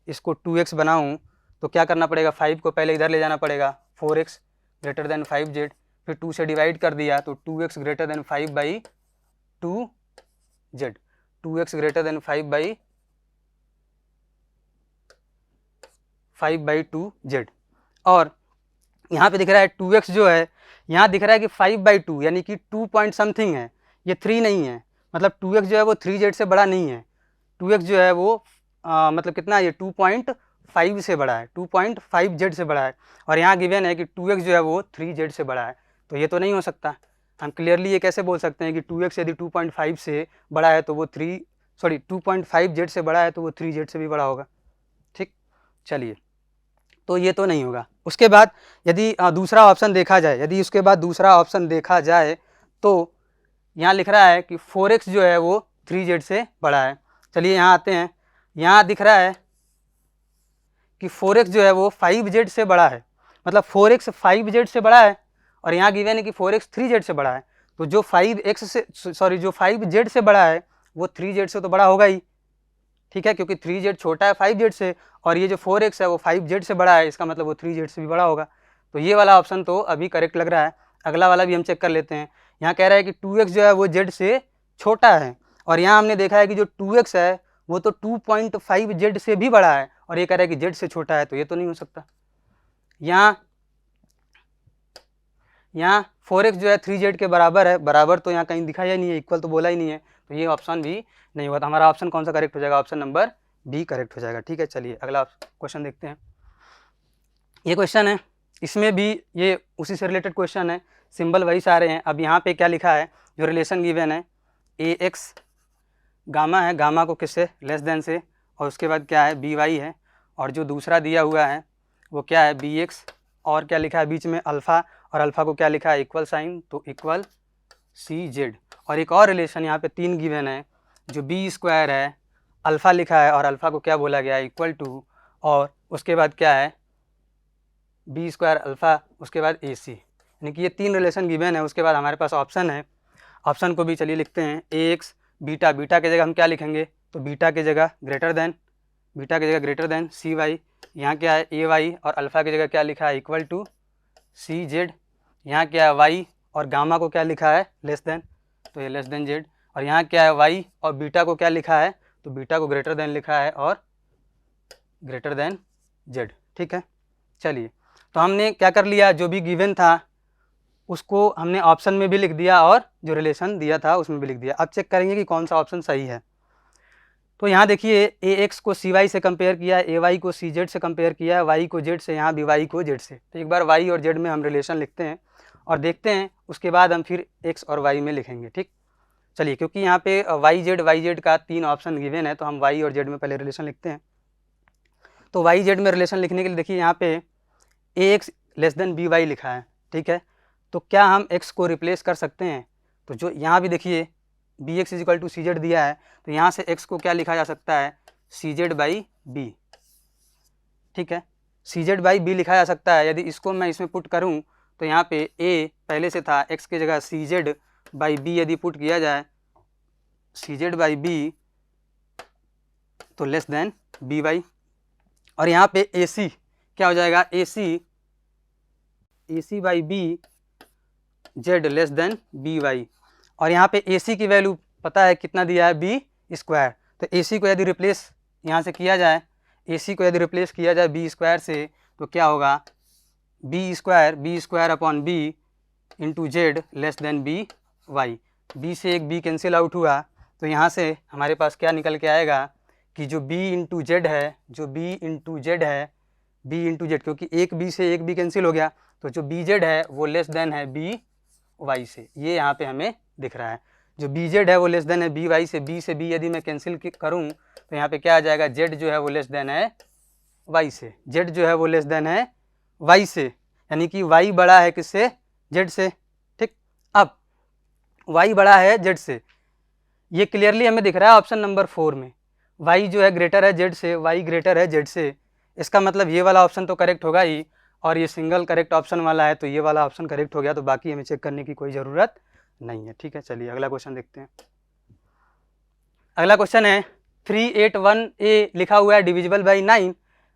इसको 2x बनाऊँ, तो क्या करना पड़ेगा, 5 को पहले इधर ले जाना पड़ेगा, 4x ग्रेटर देन 5z, फिर 2 से डिवाइड कर दिया, तो 2x greater than 5/2z, 2x greater than 5/2z। और यहाँ पे दिख रहा है 2x जो है, यहाँ दिख रहा है कि 5/2 यानी कि 2 पॉइंट समथिंग है, ये 3 नहीं है। मतलब 2x जो है वो 3z से बड़ा नहीं है। 2x जो है वो मतलब कितना है, ये 2.5 से बड़ा है, 2.5z से बड़ा है। और यहाँ गिवन है कि 2x जो है वो 3z से बड़ा है, तो ये तो नहीं हो सकता। हम क्लियरली ये कैसे बोल सकते हैं कि 2x यदि 2.5 से बड़ा है तो वो 2.5z से बड़ा है तो वो 3z से भी बड़ा होगा। ठीक, चलिए, तो ये तो नहीं होगा। उसके बाद यदि दूसरा ऑप्शन देखा जाए, यदि उसके बाद दूसरा ऑप्शन देखा जाए, तो यहाँ लिख रहा है कि 4x जो है वो 3z से बड़ा है। चलिए यहाँ आते हैं, यहाँ दिख रहा है कि 4x जो है वो 5z से बड़ा है, मतलब 4x 5z से बड़ा है, और यहाँ गिवन है कि 4x 3z से बड़ा है। तो जो 5z से बड़ा है वो 3z से तो बड़ा होगा ही। ठीक है, क्योंकि 3z छोटा है 5z से, और ये जो 4x है वो 5z से बड़ा है, इसका मतलब वो 3z से भी बड़ा होगा। तो ये वाला ऑप्शन तो अभी करेक्ट लग रहा है। अगला वाला भी हम चेक कर लेते हैं। यहाँ कह रहा है कि 2x जो है वो z से छोटा है, और यहाँ हमने देखा है कि जो 2x है वो तो 2.5z से भी बड़ा है, और ये कह रहा है कि z से छोटा है, तो ये तो नहीं हो सकता। यहाँ 4x जो है 3z के बराबर है, बराबर तो यहाँ कहीं दिखाया ही नहीं है, इक्वल तो बोला ही नहीं है, तो ये ऑप्शन भी नहीं हुआ। तो हमारा ऑप्शन कौन सा करेक्ट हो जाएगा, ऑप्शन नंबर बी करेक्ट हो जाएगा। ठीक है, चलिए अगला क्वेश्चन देखते हैं। ये क्वेश्चन है, इसमें भी ये उसी से रिलेटेड क्वेश्चन है, सिंबल वही सारे हैं। अब यहाँ पे क्या लिखा है, जो रिलेशन गिवन है ax गामा है, गामा को किससे लेस देन से, और उसके बाद क्या है by है, और जो दूसरा दिया हुआ है वो क्या है bx, और क्या लिखा है बीच में अल्फ़ा, और अल्फ़ा को क्या लिखा है इक्वल साइन, तो इक्वल cz। और एक और रिलेशन यहाँ पे 3 गिवन है, जो b² है, अल्फ़ा लिखा है और अल्फ़ा को क्या बोला गया है इक्वल टू, और उसके बाद क्या है b² अल्फ़ा, उसके बाद ac, यानी कि ये 3 रिलेशन गिवन है। उसके बाद हमारे पास ऑप्शन है, ऑप्शन को भी चलिए लिखते हैं। ax बीटा, बीटा की जगह हम क्या लिखेंगे, तो बीटा की जगह ग्रेटर देन cy। यहाँ क्या है ay, और अल्फ़ा की जगह क्या लिखा है इक्वल टू cz। यहाँ क्या है y, और गामा को क्या लिखा है लेस देन, तो ये लेस देन z। और यहाँ क्या है y, और बीटा को क्या लिखा है, तो बीटा को ग्रेटर देन लिखा है, और ग्रेटर देन z। ठीक है, चलिए, तो हमने क्या कर लिया, जो भी गिवन था उसको हमने ऑप्शन में भी लिख दिया, और जो रिलेशन दिया था उसमें भी लिख दिया। अब चेक करेंगे कि कौन सा ऑप्शन सही है। तो यहाँ देखिए ए एक्स को सी वाई से कंपेयर किया है, ए वाई को सी जेड से कंपेयर किया है, वाई को जेड से, यहाँ भी वाई को जेड से। तो एक बार वाई और जेड में हम रिलेशन लिखते हैं और देखते हैं, उसके बाद हम फिर एक्स और वाई में लिखेंगे। ठीक, चलिए, क्योंकि यहाँ पे वाई जेड का 3 ऑप्शन गिवन है, तो हम वाई और जेड में पहले रिलेशन लिखते हैं। तो वाई जेड में रिलेशन लिखने के लिए देखिए यहाँ पे A X less than B Y लिखा है। ठीक है, तो क्या हम एक्स को रिप्लेस कर सकते हैं? तो जो यहाँ भी देखिए B X is equal to C Z दिया है, तो यहाँ से एक्स को क्या लिखा जा सकता है? सी जेड बाई बी। ठीक है, सी जेड बाई बी लिखा जा सकता है। यदि इसको मैं इसमें पुट करूँ तो यहाँ पे ए पहले से था, एक्स की जगह सी जेड बाई बी यदि पुट किया जाए, सी जेड बाई बी तो लेस देन बी वाई। और यहाँ पे ए सी क्या हो जाएगा? A C by B Z less than B Y. और यहाँ पे ए सी की वैल्यू पता है कितना दिया है? B square. तो ए सी को यदि रिप्लेस यहाँ से किया जाए, ए सी को यदि रिप्लेस किया जाए बी स्क्वायर से, तो क्या होगा? B square upon B into Z less than B Y. B से एक बी कैंसिल आउट हुआ, तो यहाँ से हमारे पास क्या निकल के आएगा कि जो b इंटू जेड है, b इंटू जेड, क्योंकि एक b से एक b कैंसिल हो गया, तो जो बी जेड है वो लेस देन है बी वाई से। ये यहाँ पे हमें दिख रहा है, जो बी जेड है वो लेस देन है बी वाई से। b यदि मैं कैंसिल करूँ तो यहाँ पे क्या आ जाएगा? z जो है वो लेस देन है y से, z जो है वो लेस देन है y से, यानी कि y बड़ा है किससे? z से। ठीक, अब y बड़ा है z से, ये क्लियरली हमें दिख रहा है ऑप्शन नंबर 4 में। y जो है ग्रेटर है z से, y ग्रेटर है z से, इसका मतलब ये वाला ऑप्शन तो करेक्ट होगा ही, और ये सिंगल करेक्ट ऑप्शन वाला है, तो ये वाला ऑप्शन करेक्ट हो गया, तो बाकी हमें चेक करने की कोई ज़रूरत नहीं है। ठीक है, चलिए अगला क्वेश्चन देखते हैं। अगला क्वेश्चन है 381A लिखा हुआ है divisible by 9,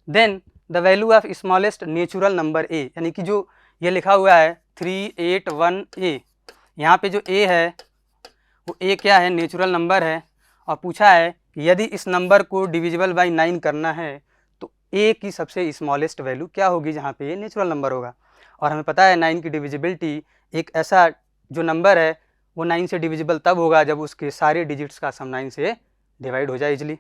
then the value of smallest natural number A. यानी कि जो ये लिखा हुआ है 381A, यहाँ पे जो ए है वो ए क्या है? नेचुरल नंबर है, और पूछा है कि यदि इस नंबर को डिविजिबल बाई 9 करना है तो ए की सबसे स्मॉलेस्ट वैल्यू क्या होगी जहाँ पे ये नेचुरल नंबर होगा। और हमें पता है 9 की डिविजिबिलिटी, एक ऐसा जो नंबर है वो 9 से डिविजिबल तब होगा जब उसके सारे डिजिट्स का सम 9 से डिवाइड हो जाए इजली,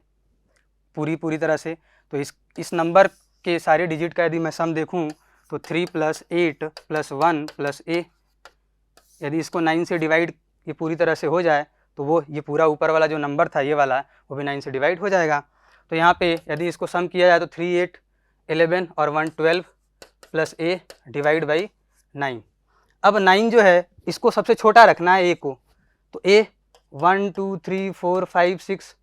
पूरी तरह से। तो इस नंबर के सारे डिजिट का यदि मैं सम देखूं तो 3 + 8 + 1 + a, यदि इसको 9 से डिवाइड ये पूरी तरह से हो जाए तो वो ये पूरा ऊपर वाला जो नंबर था ये वाला, वो भी 9 से डिवाइड हो जाएगा। तो यहाँ पे यदि इसको सम किया जाए तो 3 8 11 और 1 12 + a डिवाइड बाई 9। अब 9 जो है इसको सबसे छोटा रखना है ए को, तो a 1 2 3 4 5 6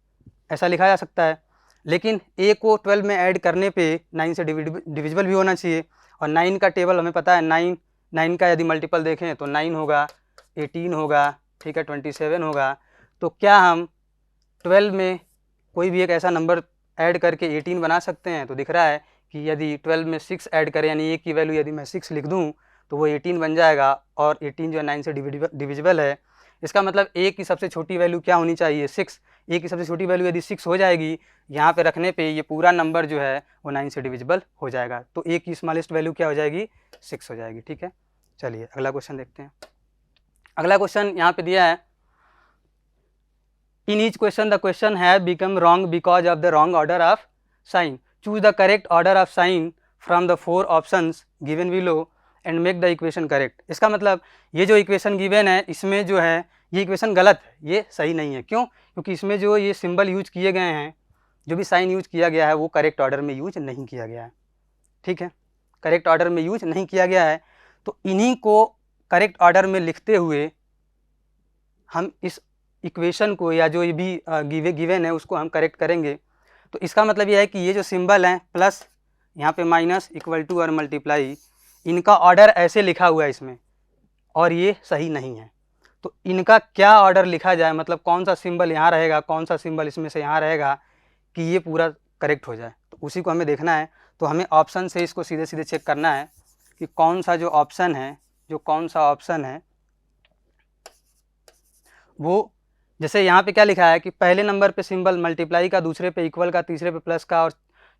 ऐसा लिखा जा सकता है, लेकिन a को 12 में ऐड करने पे 9 से डिविजिबल भी होना चाहिए। और 9 का टेबल हमें पता है, 9 का यदि मल्टीपल देखें तो 9 होगा, 18 होगा, ठीक है, 27 होगा। तो क्या हम 12 में कोई भी एक ऐसा नंबर ऐड करके 18 बना सकते हैं? तो दिख रहा है कि यदि 12 में 6 ऐड करें, यानी ए की वैल्यू यदि मैं 6 लिख दूं तो वो 18 बन जाएगा, और 18 जो है 9 से डिविजिबल है। इसका मतलब ए की सबसे छोटी वैल्यू क्या होनी चाहिए? 6। ए की सबसे छोटी वैल्यू यदि 6 हो जाएगी, यहाँ पे रखने पे ये पूरा नंबर जो है वो 9 से डिविजिबल हो जाएगा, तो ए की स्मॉलेस्ट वैल्यू क्या हो जाएगी? 6 हो जाएगी। ठीक है, चलिए अगला क्वेश्चन देखते हैं। अगला क्वेश्चन यहाँ पे दिया है, in each question the question have become wrong because of the wrong order of sine, choose the correct order of sine from the 4 options given below and make the equation correct. इसका मतलब ये जो equation given है इसमें जो है ये equation गलत है, ये सही नहीं है। क्यों? क्योंकि इसमें जो ये सिंबल यूज किए गए हैं, जो भी साइन यूज किया गया है वो करेक्ट ऑर्डर में यूज नहीं किया गया है। ठीक है, करेक्ट ऑर्डर में यूज नहीं किया गया है, तो इन्हीं को करेक्ट ऑर्डर में लिखते हुए हम इस इक्वेशन को या जो ये भी गिवन है उसको हम करेक्ट करेंगे। तो इसका मतलब यह है कि ये जो सिंबल हैं प्लस यहाँ पे माइनस इक्वल टू और मल्टीप्लाई, इनका ऑर्डर ऐसे लिखा हुआ है इसमें, और ये सही नहीं है। तो इनका क्या ऑर्डर लिखा जाए, मतलब कौन सा सिंबल यहाँ रहेगा, कौन सा सिंबल इसमें से यहाँ रहेगा कि ये पूरा करेक्ट हो जाए, तो उसी को हमें देखना है। तो हमें ऑप्शन से इसको सीधे सीधे चेक करना है कि कौन सा जो ऑप्शन है वो, जैसे यहाँ पे क्या लिखा है कि पहले नंबर पे सिंबल मल्टीप्लाई का, दूसरे पे इक्वल का, तीसरे पे प्लस का और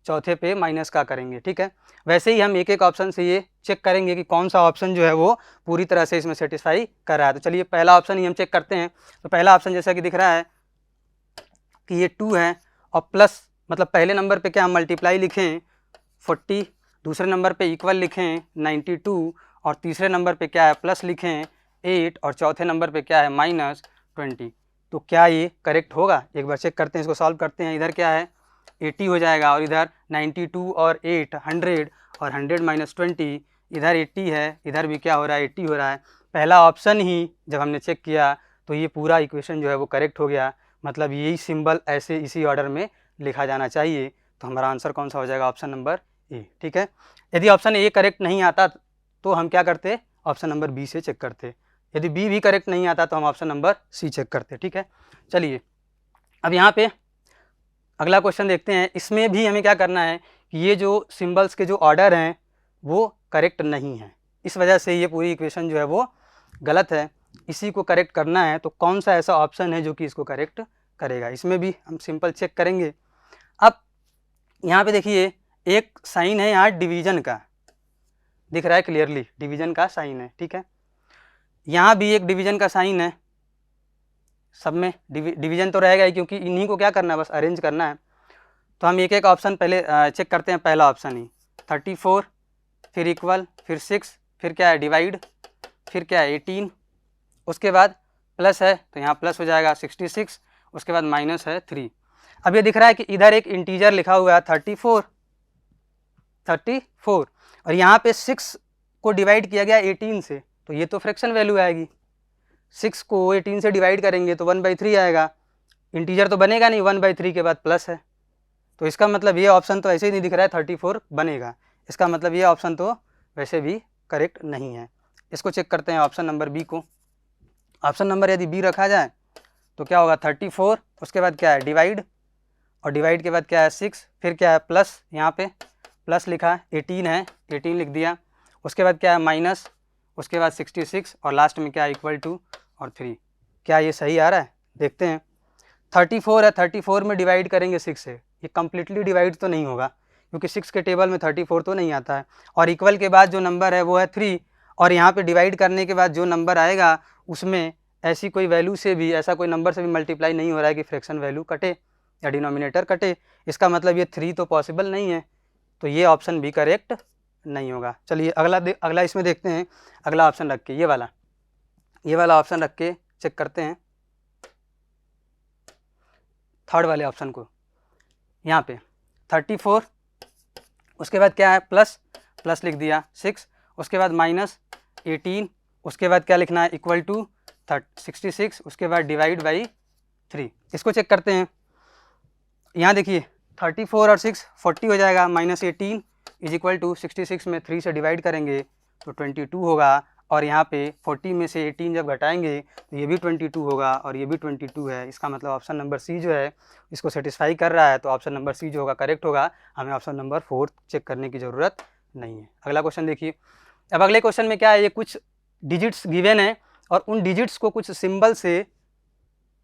चौथे पे माइनस का करेंगे। ठीक है, वैसे ही हम एक एक ऑप्शन से ये चेक करेंगे कि कौन सा ऑप्शन जो है वो पूरी तरह से इसमें सेटिस्फाई कर रहा है। तो चलिए पहला ऑप्शन ही हम चेक करते हैं। तो पहला ऑप्शन जैसा कि दिख रहा है कि ये 2 है और प्लस मतलब पहले नंबर पे क्या हम मल्टीप्लाई लिखें 40, दूसरे नंबर पे इक्वल लिखें 92 और तीसरे नंबर पे क्या है प्लस लिखें 8 और चौथे नंबर पे क्या है -20। तो क्या ये करेक्ट होगा? एक बार चेक करते हैं, इसको सॉल्व करते हैं। इधर क्या है 80 हो जाएगा और इधर 92 और 8 100 और 100 - 20, इधर 80 है, इधर भी क्या हो रहा है 80 हो रहा है। पहला ऑप्शन ही जब हमने चेक किया तो ये पूरा इक्वेशन जो है वो करेक्ट हो गया, मतलब यही सिंबल ऐसे इसी ऑर्डर में लिखा जाना चाहिए। तो हमारा आंसर कौन सा हो जाएगा? Option number A. ठीक है, यदि ऑप्शन ए करेक्ट नहीं आता तो हम क्या करते? ऑप्शन नंबर बी से चेक करते। यदि बी भी करेक्ट नहीं आता तो हम ऑप्शन नंबर सी चेक करते। ठीक है, चलिए अब यहाँ पे अगला क्वेश्चन देखते हैं। इसमें भी हमें क्या करना है कि ये जो सिंबल्स के जो ऑर्डर हैं वो करेक्ट नहीं है, इस वजह से ये पूरी इक्वेशन जो है वो गलत है। इसी को करेक्ट करना है तो कौन सा ऐसा ऑप्शन है जो कि इसको करेक्ट करेगा? इसमें भी हम सिंपल चेक करेंगे। अब यहाँ पे देखिए एक साइन है यहाँ डिवीजन का, दिख रहा है क्लियरली, डिवीजन का साइन है। ठीक है, यहाँ भी एक डिवीजन का साइन है, सब में डिवीजन तो रहेगा ही क्योंकि इन्हीं को क्या करना है, बस अरेंज करना है। तो हम एक एक ऑप्शन पहले चेक करते हैं। पहला ऑप्शन ही 34, फिर इक्वल, फिर 6, फिर क्या है डिवाइड, फिर क्या है 18, उसके बाद प्लस है तो यहाँ प्लस हो जाएगा 66, उसके बाद माइनस है 3। अब ये दिख रहा है कि इधर एक इंटीजर लिखा हुआ है 34 और यहाँ पे 6 को डिवाइड किया गया 18 से, तो ये तो फ्रैक्शन वैल्यू आएगी। 6 को 18 से डिवाइड करेंगे तो 1/3 आएगा, इंटीजर तो बनेगा नहीं, 1/3 के बाद प्लस है, तो इसका मतलब ये ऑप्शन तो ऐसे ही नहीं दिख रहा है 34 बनेगा। इसका मतलब ये ऑप्शन तो वैसे भी करेक्ट नहीं है। इसको चेक करते हैं ऑप्शन नंबर बी को। ऑप्शन नंबर यदि बी रखा जाए तो क्या होगा 34, उसके बाद क्या है डिवाइड, और डिवाइड के बाद क्या है 6, फिर क्या है प्लस, यहाँ पे प्लस लिखा, 18 है 18 लिख दिया, उसके बाद क्या है माइनस, उसके बाद 66 और लास्ट में क्या है इक्वल टू और 3। क्या ये सही आ रहा है? देखते हैं। 34 है, 34 में डिवाइड करेंगे 6 से, ये कम्प्लीटली डिवाइड तो नहीं होगा क्योंकि 6 के टेबल में 34 तो नहीं आता है, और इक्वल के बाद जो नंबर है वो है 3, और यहाँ पे डिवाइड करने के बाद जो नंबर आएगा उसमें ऐसी कोई वैल्यू से भी, ऐसा कोई नंबर से भी मल्टीप्लाई नहीं हो रहा है कि फ्रैक्शन वैल्यू कटे या डिनोमिनेटर कटे। इसका मतलब ये 3 तो पॉसिबल नहीं है, तो ये ऑप्शन भी करेक्ट नहीं होगा। चलिए अगला इसमें देखते हैं। अगला ऑप्शन रख के ये वाला ऑप्शन रख के चेक करते हैं थर्ड वाले ऑप्शन को। यहाँ पे 34, उसके बाद क्या है प्लस लिख दिया 6, उसके बाद माइनस 18, उसके बाद क्या लिखना है इक्वल टू 66, उसके बाद डिवाइड बाई 3। इसको चेक करते हैं। यहाँ देखिए 34 और 6 40 हो जाएगा, -18 इज इक्वल टू 66 में 3 से डिवाइड करेंगे तो 22 होगा, और यहाँ पे 40 में से 18 जब घटाएंगे तो ये भी 22 होगा और ये भी 22 है। इसका मतलब ऑप्शन नंबर सी जो है इसको सेटिस्फाई कर रहा है, तो ऑप्शन नंबर सी जो होगा करेक्ट होगा। हमें ऑप्शन नंबर 4 चेक करने की ज़रूरत नहीं है। अगला क्वेश्चन देखिए। अब अगले क्वेश्चन में क्या है, ये कुछ डिजिट्स गिवन है और उन डिजिट्स को कुछ सिंबल से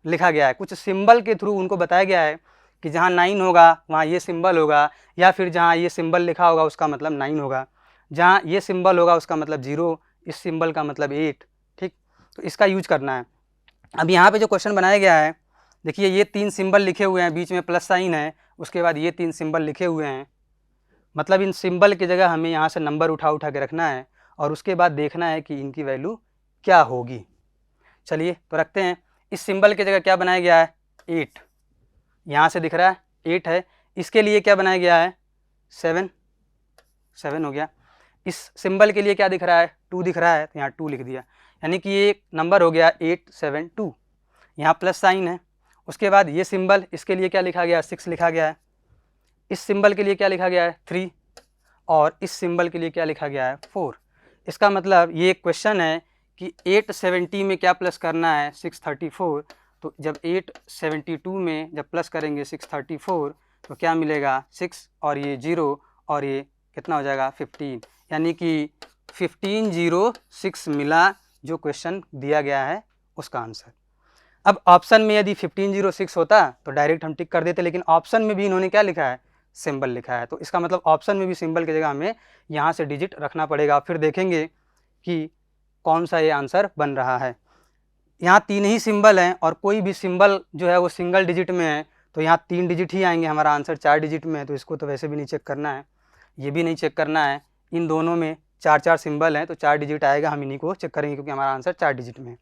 लिखा गया है, कुछ सिंबल के थ्रू उनको बताया गया है कि जहाँ 9 होगा वहाँ ये सिंबल होगा, या फिर जहाँ ये सिंबल लिखा होगा उसका मतलब 9 होगा, जहाँ ये सिंबल होगा उसका मतलब 0, इस सिंबल का मतलब 8। ठीक, तो इसका यूज करना है। अब यहाँ पे जो क्वेश्चन बनाया गया है देखिए, ये 3 सिंबल लिखे हुए हैं, बीच में प्लस साइन है, उसके बाद ये 3 सिंबल लिखे हुए हैं, मतलब इन सिंबल की जगह हमें यहाँ से नंबर उठा के रखना है और उसके बाद देखना है कि इनकी वैल्यू क्या होगी। चलिए तो रखते हैं। इस सिंबल की जगह क्या बनाया गया है 8, यहाँ से दिख रहा है 8 है, इसके लिए क्या बनाया गया है 7 हो गया। इस सिंबल के लिए क्या दिख रहा है 2 दिख रहा है, तो यहाँ 2 लिख दिया, यानी कि ये नंबर हो गया 872। यहाँ प्लस साइन है, उसके बाद ये सिंबल, इसके लिए क्या लिखा गया 6 लिखा गया है, इस सिंबल के लिए क्या लिखा गया है 3, और इस सिंबल के लिए क्या लिखा गया है 4। इसका मतलब ये क्वेश्चन है कि 870 में क्या प्लस करना है 634, तो जब 872 में जब प्लस करेंगे 634 तो क्या मिलेगा 6 और ये 0 और ये कितना हो जाएगा 15, यानी कि 1506 मिला जो क्वेश्चन दिया गया है उसका आंसर। अब ऑप्शन में यदि 1506 होता तो डायरेक्ट हम टिक कर देते, लेकिन ऑप्शन में भी इन्होंने क्या लिखा है सिंबल लिखा है, तो इसका मतलब ऑप्शन में भी सिंबल की जगह हमें यहाँ से डिजिट रखना पड़ेगा। फिर देखेंगे कि कौन सा ये आंसर बन रहा है। यहाँ 3 ही सिंबल हैं और कोई भी सिंबल जो है वो सिंगल डिजिट में है, तो यहाँ 3 डिजिट ही आएंगे, हमारा आंसर 4 डिजिट में है, तो इसको तो वैसे भी नहीं चेक करना है, ये भी नहीं चेक करना है। इन दोनों में 4 सिंबल हैं तो 4 डिजिट आएगा, हम इन्हीं को चेक करेंगे क्योंकि हमारा आंसर 4 डिजिट में है।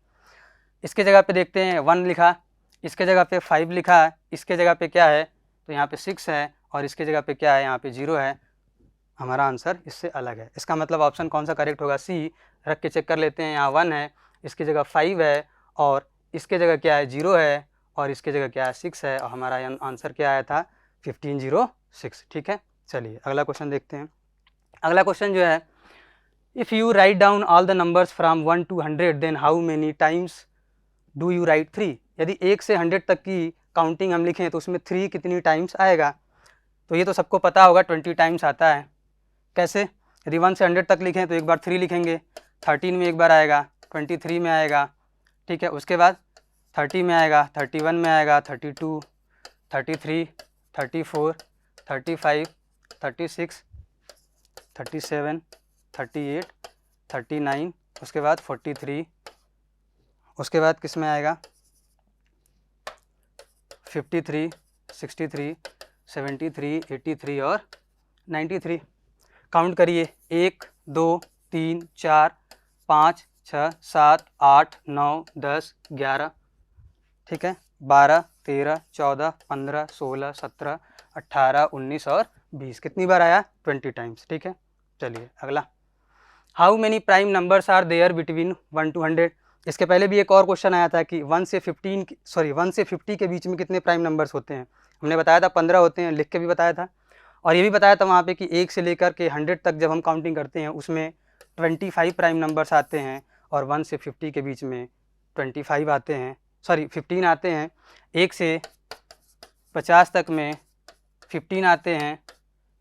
इसके जगह पे देखते हैं 1 लिखा, इसके जगह पे 5 लिखा है, इसके जगह पे क्या है, तो यहाँ पे 6 है, और इसके जगह पे क्या है, यहाँ पे 0 है। हमारा आंसर इससे अलग है। इसका मतलब ऑप्शन कौन सा करेक्ट होगा, सी। रख के चेक कर लेते हैं, यहाँ 1 है, इसकी जगह 5 है, और इसके जगह क्या है, 0 है, और इसके जगह क्या है, 6 है, और हमारा आंसर क्या आया था, 1506। ठीक है, चलिए अगला क्वेश्चन देखते हैं। अगला क्वेश्चन जो है, if you write down all the numbers from 1 to 100 then how many times do you write 3। यदि 1 से 100 तक की काउंटिंग हम लिखें तो उसमें 3 कितनी टाइम्स आएगा। तो ये तो सबको पता होगा, 20 टाइम्स आता है। कैसे, यदि 1 से 100 तक लिखें तो एक बार 3 लिखेंगे, 13 में एक बार आएगा, 23 में आएगा, ठीक है, उसके बाद 30 में आएगा, 31 में आएगा, 32, 33, 34, 35, 36, 37, 38, 39, उसके बाद 43, उसके बाद किस में आएगा, 53, 63, 73, 83 और 93। काउंट करिए, 1, 2, 3, 4, 5, 6, 7, 8, 9, 10, 11, ठीक है, 12, 13, 14, 15, 16, 17, 18, 19 और 20। कितनी बार आया, 20 टाइम्स। ठीक है, चलिए अगला, how many prime numbers are there between 1 to 100। इसके पहले भी एक और क्वेश्चन आया था कि 1 से 50 के बीच में कितने प्राइम नंबर्स होते हैं। हमने बताया था 15 होते हैं, लिख के भी बताया था, और ये भी बताया था वहाँ पे कि 1 से लेकर के 100 तक जब हम काउंटिंग करते हैं उसमें 25 प्राइम नंबर्स आते हैं, और 1 से 50 के बीच में 15 आते हैं। 1 से 50 तक में 15 आते हैं,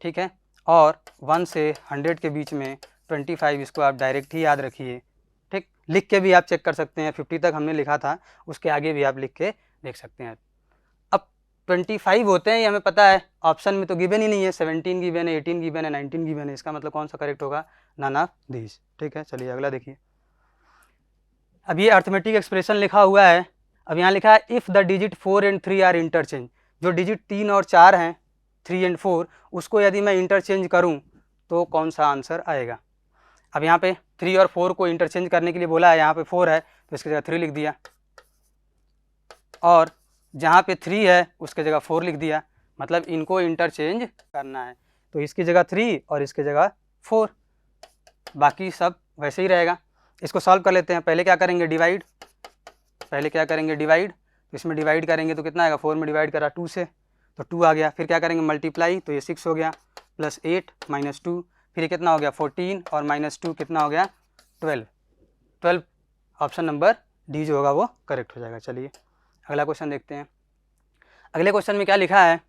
ठीक है, और 1 से 100 के बीच में 25। इसको आप डायरेक्ट ही याद रखिए, ठीक, लिख के भी आप चेक कर सकते हैं। 50 तक हमने लिखा था, उसके आगे भी आप लिख के देख सकते हैं। अब 25 होते हैं ये हमें पता है, ऑप्शन में तो गिवन ही नहीं है, 17 गिवन है, 18 गिवन है, 19 गिवन है। इसका मतलब कौन सा करेक्ट होगा, नन ऑफ दीज। ठीक है, चलिए अगला देखिए। अब ये अर्थमेटिक एक्सप्रेशन लिखा हुआ है। अब यहाँ लिखा है if the digit 4 and 3 are interchange. जो डिजिट 3 और 4 हैं, 3 and 4, उसको यदि मैं इंटरचेंज करूँ तो कौन सा आंसर आएगा। अब यहाँ पे 3 और 4 को इंटरचेंज करने के लिए बोला है, यहाँ पे 4 है तो इसकी जगह 3 लिख दिया, और जहाँ पे 3 है उसके जगह 4 लिख दिया। मतलब इनको इंटरचेंज करना है, तो इसकी जगह 3 और इसकी जगह 4, बाकी सब वैसे ही रहेगा। इसको सॉल्व कर लेते हैं। पहले क्या करेंगे, डिवाइड। तो इसमें डिवाइड करेंगे तो कितना आएगा, 4 में डिवाइड करा 2 से तो 2 आ गया। फिर क्या करेंगे, मल्टीप्लाई, तो ये 6 हो गया, प्लस 8 माइनस 2, फिर ये कितना हो गया 14, और माइनस 2 कितना हो गया 12। ऑप्शन नंबर डी जो होगा वो करेक्ट हो जाएगा। चलिए अगला क्वेश्चन देखते हैं। अगले क्वेश्चन में क्या लिखा है,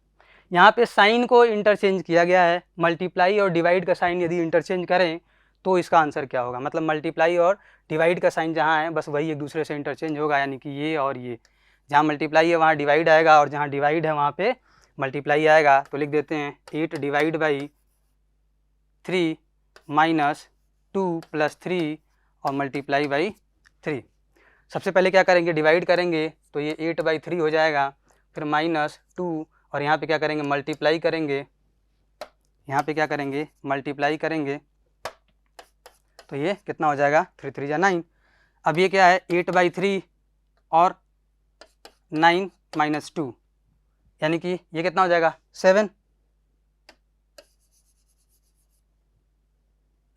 यहाँ पे साइन को इंटरचेंज किया गया है। मल्टीप्लाई और डिवाइड का साइन यदि इंटरचेंज करें तो इसका आंसर क्या होगा। मतलब मल्टीप्लाई और डिवाइड का साइन जहाँ है बस वही एक दूसरे से इंटरचेंज होगा, यानी कि ये और ये, जहाँ मल्टीप्लाई है वहाँ डिवाइड आएगा, और जहाँ डिवाइड है वहाँ पे मल्टीप्लाई आएगा। तो लिख देते हैं 8 डिवाइड बाई 3 माइनस 2 प्लस 3 और मल्टीप्लाई बाई 3। सबसे पहले क्या करेंगे, डिवाइड करेंगे तो ये 8/3 हो जाएगा, फिर माइनस 2, और यहाँ पे क्या करेंगे, मल्टीप्लाई करेंगे। तो ये कितना हो जाएगा, 3 3 या 9। अब ये क्या है, 8/3 और 9 माइनस 2, यानी कि ये कितना हो जाएगा 7।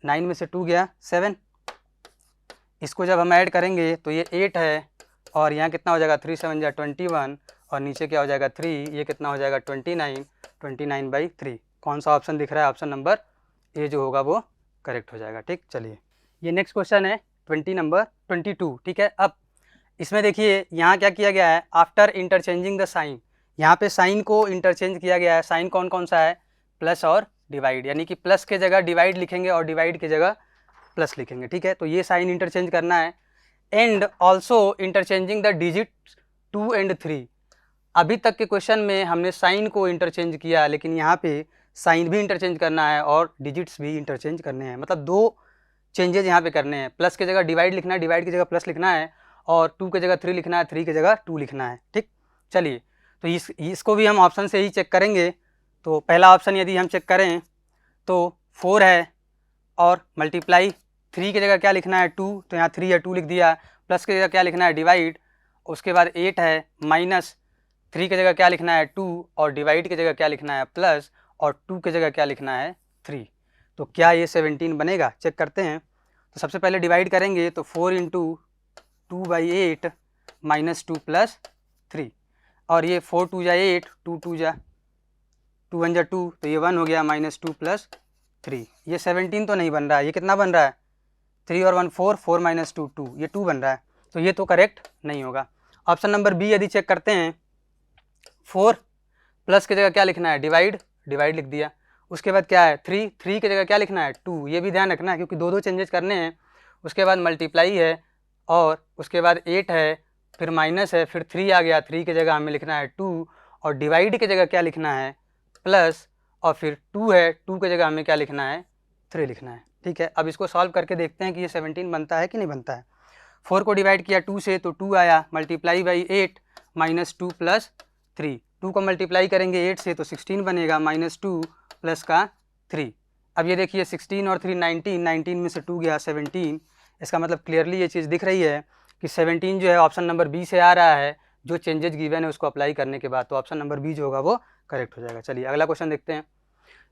9 में से 2 गया 7। इसको जब हम ऐड करेंगे तो ये 8 है, और यहाँ कितना हो जाएगा 3 7 या 21, और नीचे क्या हो जाएगा 3, ये कितना हो जाएगा 29/3। कौन सा ऑप्शन दिख रहा है, ऑप्शन नंबर ए जो होगा वो करेक्ट हो जाएगा। ठीक, चलिए ये नेक्स्ट क्वेश्चन है 22। ठीक है, अब इसमें देखिए यहाँ क्या किया गया है, आफ्टर इंटरचेंजिंग द साइन, यहाँ पे साइन को इंटरचेंज किया गया है। साइन कौन कौन सा है, प्लस और डिवाइड, यानी कि प्लस के जगह डिवाइड लिखेंगे और डिवाइड की जगह प्लस लिखेंगे। ठीक है, तो ये साइन इंटरचेंज करना है। And also interchanging the digit 2 and 3। अभी तक के क्वेश्चन में हमने साइन को इंटरचेंज किया, लेकिन यहाँ पे साइन भी इंटरचेंज करना है और डिजिट्स भी इंटरचेंज करने हैं। मतलब 2 चेंजेज यहाँ पे करने हैं। प्लस की जगह डिवाइड लिखना है, डिवाइड की जगह प्लस लिखना है, और 2 की जगह 3 लिखना है, 3 की जगह 2 लिखना है। ठीक, चलिए तो इसको भी हम ऑप्शन से ही चेक करेंगे। तो पहला ऑप्शन यदि हम चेक करें तो 4 है और मल्टीप्लाई 3 की जगह क्या लिखना है 2, तो यहाँ 3 है 2 लिख दिया। प्लस की जगह क्या लिखना है डिवाइड, उसके बाद 8 है माइनस 3 की जगह क्या लिखना है 2 और डिवाइड की जगह क्या लिखना है प्लस और 2 की जगह क्या लिखना है 3। तो क्या ये 17 बनेगा, चेक करते हैं। तो सबसे पहले डिवाइड करेंगे तो 4 इंटू 2/8 माइनस 2 प्लस 3 और ये 4 2 जा 8, 2 2 जा 2 1 जा 2, तो ये 1 हो गया माइनस 2 प्लस 3। ये 17 तो नहीं बन रहा है, ये कितना बन रहा है 3 और 1 4, 4 माइनस 2 2, ये 2 बन रहा है। तो ये तो करेक्ट नहीं होगा। ऑप्शन नंबर बी यदि चेक करते हैं 4 प्लस की जगह क्या लिखना है डिवाइड, डिवाइड लिख दिया। उसके बाद क्या है 3, 3 की जगह क्या लिखना है 2, ये भी ध्यान रखना है क्योंकि दो चेंजेस करने हैं। उसके बाद मल्टीप्लाई है और उसके बाद 8 है, फिर माइनस है, फिर 3 आ गया, 3 की जगह हमें लिखना है 2 और डिवाइड की जगह क्या लिखना है प्लस और फिर 2 है, 2 की जगह हमें क्या लिखना है 3 लिखना है। ठीक है, अब इसको सॉल्व करके देखते हैं कि ये 17 बनता है कि नहीं बनता है। 4 को डिवाइड किया 2 से तो 2 आया, मल्टीप्लाई बाई 8 माइनस 2 प्लस 3, 2 को मल्टीप्लाई करेंगे 8 से तो 16 बनेगा माइनस 2 प्लस का 3। अब ये देखिए 16 और 3 19, 19 में से 2 गया 17। इसका मतलब क्लियरली ये चीज़ दिख रही है कि 17 जो है ऑप्शन नंबर बी से आ रहा है, जो चेंजेस गिवन है उसको अप्लाई करने के बाद। तो ऑप्शन नंबर बी जो होगा वो करेक्ट हो जाएगा। चलिए अगला क्वेश्चन देखते हैं।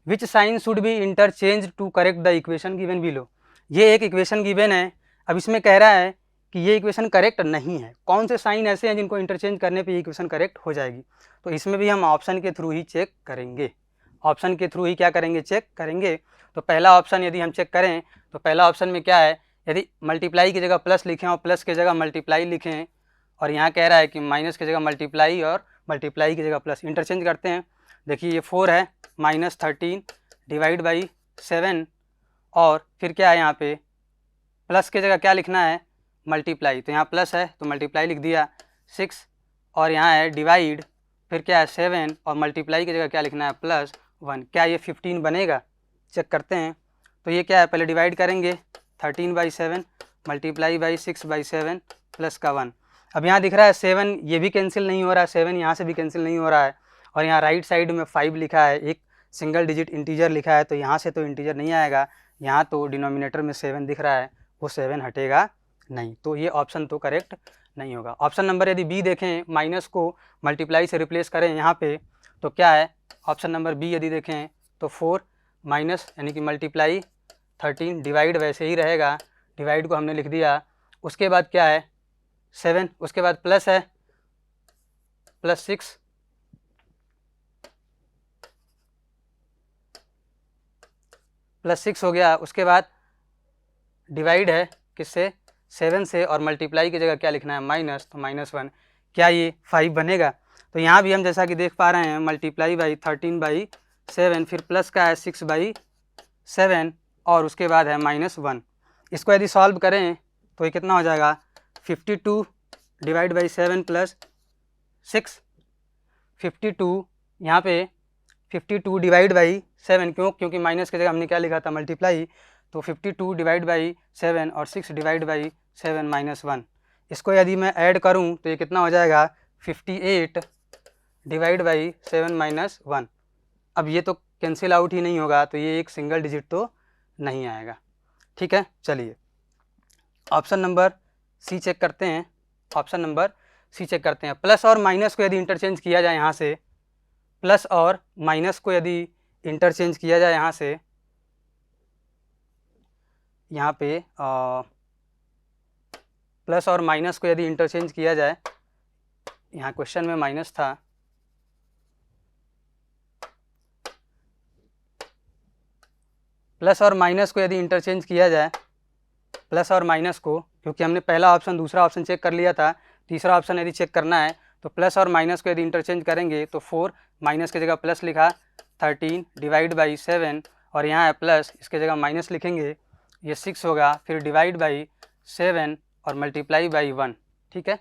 Which sign should be interchange to correct the equation given below. ये एक इक्वेशन गिवन है, अब इसमें कह रहा है कि ये इक्वेशन करेक्ट नहीं है। कौन से साइन ऐसे हैं जिनको इंटरचेंज करने पे ये इक्वेशन करेक्ट हो जाएगी। तो इसमें भी हम ऑप्शन के थ्रू ही चेक करेंगे, ऑप्शन के थ्रू ही क्या करेंगे चेक करेंगे। तो पहला ऑप्शन यदि हम चेक करें तो पहला ऑप्शन में क्या है, यदि मल्टीप्लाई की जगह प्लस लिखें और प्लस की जगह मल्टीप्लाई लिखें और यहाँ कह रहा है कि माइनस की जगह मल्टीप्लाई और मल्टीप्लाई की जगह प्लस, इंटरचेंज करते हैं। देखिए ये 4 है माइनस 13 डिवाइड बाई 7 और फिर क्या है यहाँ पे प्लस की जगह क्या लिखना है मल्टीप्लाई, तो यहाँ प्लस है तो मल्टीप्लाई लिख दिया 6 और यहाँ है डिवाइड, फिर क्या है 7 और मल्टीप्लाई की जगह क्या लिखना है प्लस 1। क्या ये 15 बनेगा, चेक करते हैं। तो ये क्या है पहले डिवाइड करेंगे 13/7 मल्टीप्लाई बाई 6/7 प्लस का 1। अब यहाँ दिख रहा है 7, ये भी कैंसिल नहीं हो रहा है, 7 यहाँ से भी कैंसिल नहीं हो रहा है और यहाँ राइट साइड में 5 लिखा है, एक सिंगल डिजिट इंटीजर लिखा है, तो यहाँ से तो इंटीजर नहीं आएगा। यहाँ तो डिनोमिनेटर में 7 दिख रहा है, वो 7 हटेगा नहीं, तो ये ऑप्शन तो करेक्ट नहीं होगा। ऑप्शन नंबर यदि बी देखें, माइनस को मल्टीप्लाई से रिप्लेस करें यहाँ पे, तो क्या है ऑप्शन नंबर बी यदि देखें तो 4 माइनस यानी कि मल्टीप्लाई 13 डिवाइड वैसे ही रहेगा, डिवाइड को हमने लिख दिया। उसके बाद क्या है 7, उसके बाद प्लस है प्लस 6 प्लस 6 हो गया। उसके बाद डिवाइड है किससे 7 से और मल्टीप्लाई की जगह क्या लिखना है माइनस, तो -1। क्या ये 5 बनेगा। तो यहाँ भी हम जैसा कि देख पा रहे हैं मल्टीप्लाई बाई 13/7 फिर प्लस का है 6/7 और उसके बाद है -1। इसको यदि सॉल्व करें तो ये कितना हो जाएगा 52 डिवाइड बाई 7 प्लस 6, 52 यहाँ पे 52 डिवाइड बाई 7, क्योंकि माइनस की जगह हमने क्या लिखा था मल्टीप्लाई, तो 52 डिवाइड बाई 7 और 6 डिवाइड बाई 7 -1। इसको यदि मैं ऐड करूं तो ये कितना हो जाएगा 58 डिवाइड बाई 7 -1। अब ये तो कैंसिल आउट ही नहीं होगा, तो ये एक सिंगल डिजिट तो नहीं आएगा। ठीक है, चलिए ऑप्शन नंबर सी चेक करते हैं। ऑप्शन नंबर सी चेक करते हैं। प्लस और माइनस को यदि इंटरचेंज किया जाए यहाँ से, प्लस और माइनस को यदि इंटरचेंज किया जाए यहाँ से, यहाँ पे प्लस और माइनस को यदि इंटरचेंज किया जाए, यहाँ क्वेश्चन में माइनस था, प्लस और माइनस को यदि इंटरचेंज किया जाए, प्लस और माइनस को, क्योंकि हमने पहला ऑप्शन दूसरा ऑप्शन चेक कर लिया था, तीसरा ऑप्शन यदि चेक करना है तो प्लस और माइनस को यदि इंटरचेंज करेंगे तो 4 माइनस की जगह प्लस लिखा 13 डिवाइड बाई 7 और यहाँ है प्लस, इसके जगह माइनस लिखेंगे, ये 6 होगा, फिर डिवाइड बाई 7 और मल्टीप्लाई बाई 1। ठीक है,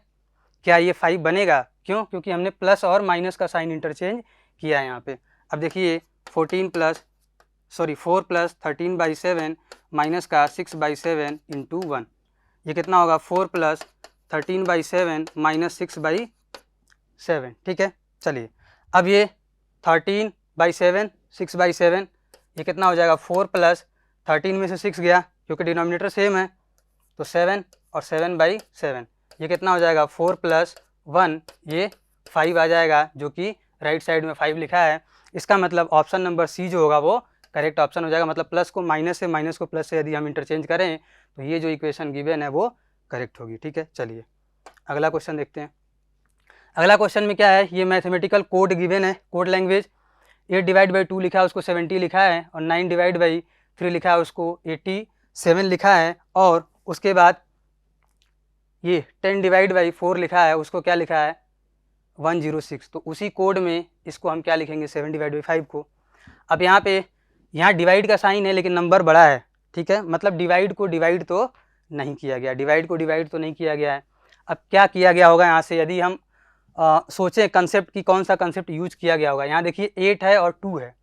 क्या ये 5 बनेगा, क्यों, क्योंकि हमने प्लस और माइनस का साइन इंटरचेंज किया है यहाँ पे। अब देखिए 4 प्लस 13/7 माइनस का 6/7 इंटू 1, ये कितना होगा 4 प्लस 13/7 माइनस 6/7। ठीक है, चलिए अब ये 13/7 6/7 ये कितना हो जाएगा 4 प्लस 13 में से 6 गया क्योंकि डिनोमिनेटर सेम है तो 7 और 7/7 ये कितना हो जाएगा 4 प्लस 1 ये 5 आ जाएगा जो कि राइट साइड में 5 लिखा है। इसका मतलब ऑप्शन नंबर सी जो होगा वो करेक्ट ऑप्शन हो जाएगा। मतलब प्लस को माइनस से माइनस को प्लस से यदि हम इंटरचेंज करें तो ये जो इक्वेशन गिवन है वो करेक्ट होगी। ठीक है, चलिए अगला क्वेश्चन देखते हैं। अगला क्वेश्चन में क्या है, ये मैथमेटिकल कोड गिवन है, कोड लैंग्वेज। 8/2 लिखा है उसको 70 लिखा है और 9/3 लिखा है उसको 87 लिखा है और उसके बाद ये 10/4 लिखा है उसको क्या लिखा है 106। तो उसी कोड में इसको हम क्या लिखेंगे 7/5 को। अब यहाँ डिवाइड का साइन है लेकिन नंबर बड़ा है। ठीक है, मतलब डिवाइड को डिवाइड तो नहीं किया गया, डिवाइड को डिवाइड तो नहीं किया गया है। अब क्या किया गया होगा यहाँ से, यदि हम सोचें कंसेप्ट की कौन सा कंसेप्ट यूज किया गया होगा। यहाँ देखिए 8 है और 2 है,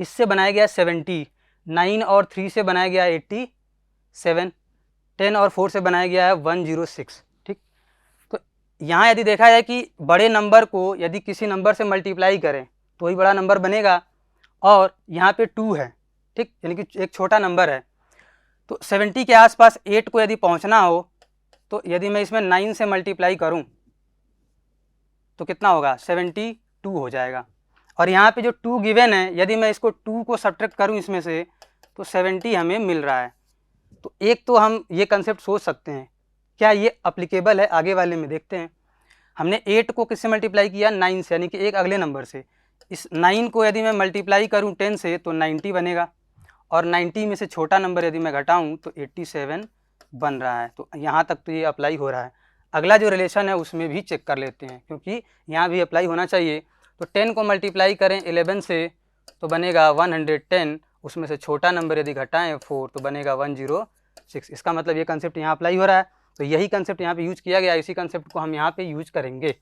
इससे बनाया गया 70, 9 और 3 से बनाया गया 87, 10 और 4 से बनाया गया है 106। ठीक, तो यहाँ यदि देखा जाए कि बड़े नंबर को यदि किसी नंबर से मल्टीप्लाई करें तो ही बड़ा नंबर बनेगा और यहाँ पे 2 है। ठीक, यानी कि एक छोटा नंबर है। तो 70 के आसपास 8 को यदि पहुँचना हो तो यदि मैं इसमें 9 से मल्टीप्लाई करूँ तो कितना होगा 72 हो जाएगा। और यहाँ पे जो 2 गिवन है यदि मैं इसको 2 को सब्ट्रैक्ट करूँ इसमें से तो 70 हमें मिल रहा है। तो एक तो हम ये कंसेप्ट सोच सकते हैं, क्या ये अप्लीकेबल है, आगे वाले में देखते हैं। हमने 8 को किससे मल्टीप्लाई किया 9 से, यानी कि एक अगले नंबर से। इस 9 को यदि मैं मल्टीप्लाई करूँ 10 से तो 90 बनेगा और 90 में से छोटा नंबर यदि मैं घटाऊँ तो 87 बन रहा है। तो यहाँ तक तो ये अप्लाई हो रहा है। अगला जो रिलेशन है उसमें भी चेक कर लेते हैं क्योंकि यहाँ भी अप्लाई होना चाहिए। तो 10 को मल्टीप्लाई करें 11 से तो बनेगा 110, उसमें से छोटा नंबर यदि घटाएं 4 तो बनेगा 106। इसका मतलब ये कंसेप्ट यहाँ अप्लाई हो रहा है। तो यही कंसेप्ट यहाँ पे यूज किया गया, इसी कंसेप्ट को हम यहाँ पे यूज करेंगे।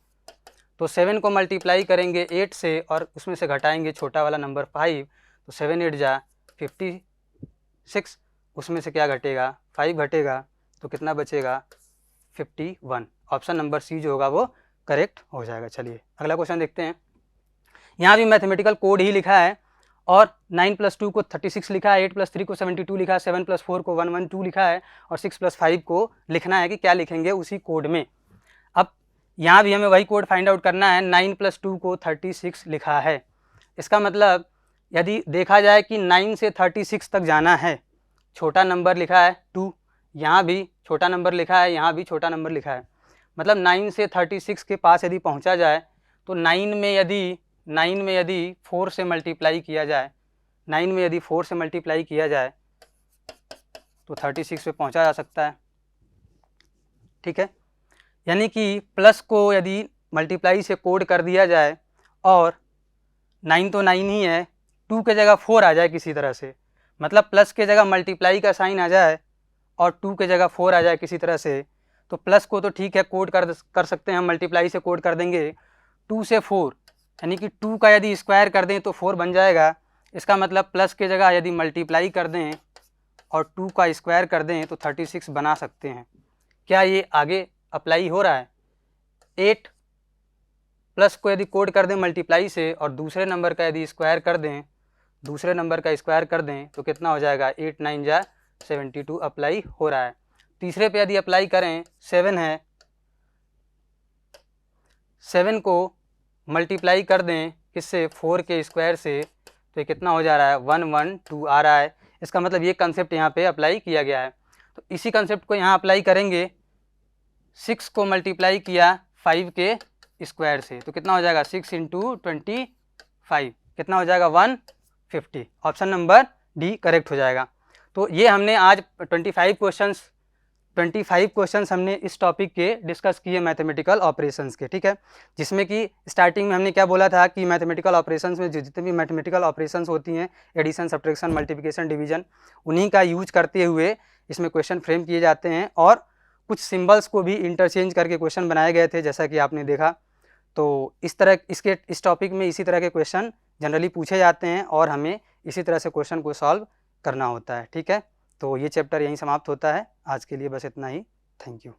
तो 7 को मल्टीप्लाई करेंगे 8 से और उसमें से घटाएंगे छोटा वाला नंबर 5 तो 7 8 जा 56, उसमें से क्या घटेगा 5 घटेगा तो कितना बचेगा 51। ऑप्शन नंबर सी जो होगा वो करेक्ट हो जाएगा। चलिए अगला क्वेश्चन देखते हैं। यहाँ भी मैथमेटिकल कोड ही लिखा है और 9 + 2 को 36 लिखा है, 8 + 3 को 72 लिखा है, 7 + 4 को 112 लिखा है और 6 + 5 को लिखना है कि क्या लिखेंगे उसी कोड में। अब यहाँ भी हमें वही कोड फाइंड आउट करना है। 9 + 2 को 36 लिखा है, इसका मतलब यदि देखा जाए कि 9 से 36 तक जाना है, छोटा नंबर लिखा है 2, यहाँ भी छोटा नंबर लिखा है, यहाँ भी छोटा नंबर लिखा है। मतलब 9 से 36 के पास यदि पहुँचा जाए तो 9 में यदि 4 से मल्टीप्लाई किया जाए, 9 में यदि 4 से मल्टीप्लाई किया जाए तो 36 पे पहुँचा जा सकता है। ठीक है, यानी कि प्लस को यदि मल्टीप्लाई से कोड कर दिया जाए और 9 तो 9 ही है, 2 के जगह 4 आ जाए किसी तरह से, मतलब प्लस के जगह मल्टीप्लाई का साइन आ जाए और 2 के जगह 4 आ जाए किसी तरह से, तो प्लस को तो ठीक है कोड कर सकते हैं हम, मल्टीप्लाई से कोड कर देंगे 2 से 4, यानी कि 2 का यदि स्क्वायर कर दें तो 4 बन जाएगा। इसका मतलब प्लस के जगह यदि मल्टीप्लाई कर दें और 2 का स्क्वायर कर दें तो 36 बना सकते हैं। क्या ये आगे अप्लाई हो रहा है? 8 प्लस को यदि कोड कर दें मल्टीप्लाई से और दूसरे नंबर का यदि स्क्वायर कर दें, तो कितना हो जाएगा 8 9 जा 72 अप्लाई हो रहा है। तीसरे पे यदि अप्लाई करें 7 है, 7 को मल्टीप्लाई कर दें किससे 4 के स्क्वायर से, तो ये कितना हो जा रहा है 112 आ रहा है। इसका मतलब ये कंसेप्ट यहाँ पे अप्लाई किया गया है। तो इसी कंसेप्ट को यहाँ अप्लाई करेंगे। 6 को मल्टीप्लाई किया 5 के स्क्वायर से तो कितना हो जाएगा 6 × 25, कितना हो जाएगा 150। ऑप्शन नंबर डी करेक्ट हो जाएगा। तो ये हमने आज 25 क्वेश्चंस हमने इस टॉपिक के डिस्कस किए मैथमेटिकल ऑपरेशंस के। ठीक है, जिसमें कि स्टार्टिंग में हमने क्या बोला था कि मैथमेटिकल ऑपरेशंस में जितने भी मैथमेटिकल ऑपरेशंस होती हैं, एडिशन सब्ट्रैक्शन मल्टीप्लिकेशन डिवीजन, उन्हीं का यूज करते हुए इसमें क्वेश्चन फ्रेम किए जाते हैं और कुछ सिंबल्स को भी इंटरचेंज करके क्वेश्चन बनाए गए थे जैसा कि आपने देखा। तो इस टॉपिक में इसी तरह के क्वेश्चन जनरली पूछे जाते हैं और हमें इसी तरह से क्वेश्चन को सॉल्व करना होता है। ठीक है, तो ये चैप्टर यहीं समाप्त होता है। आज के लिए बस इतना ही। Thank you.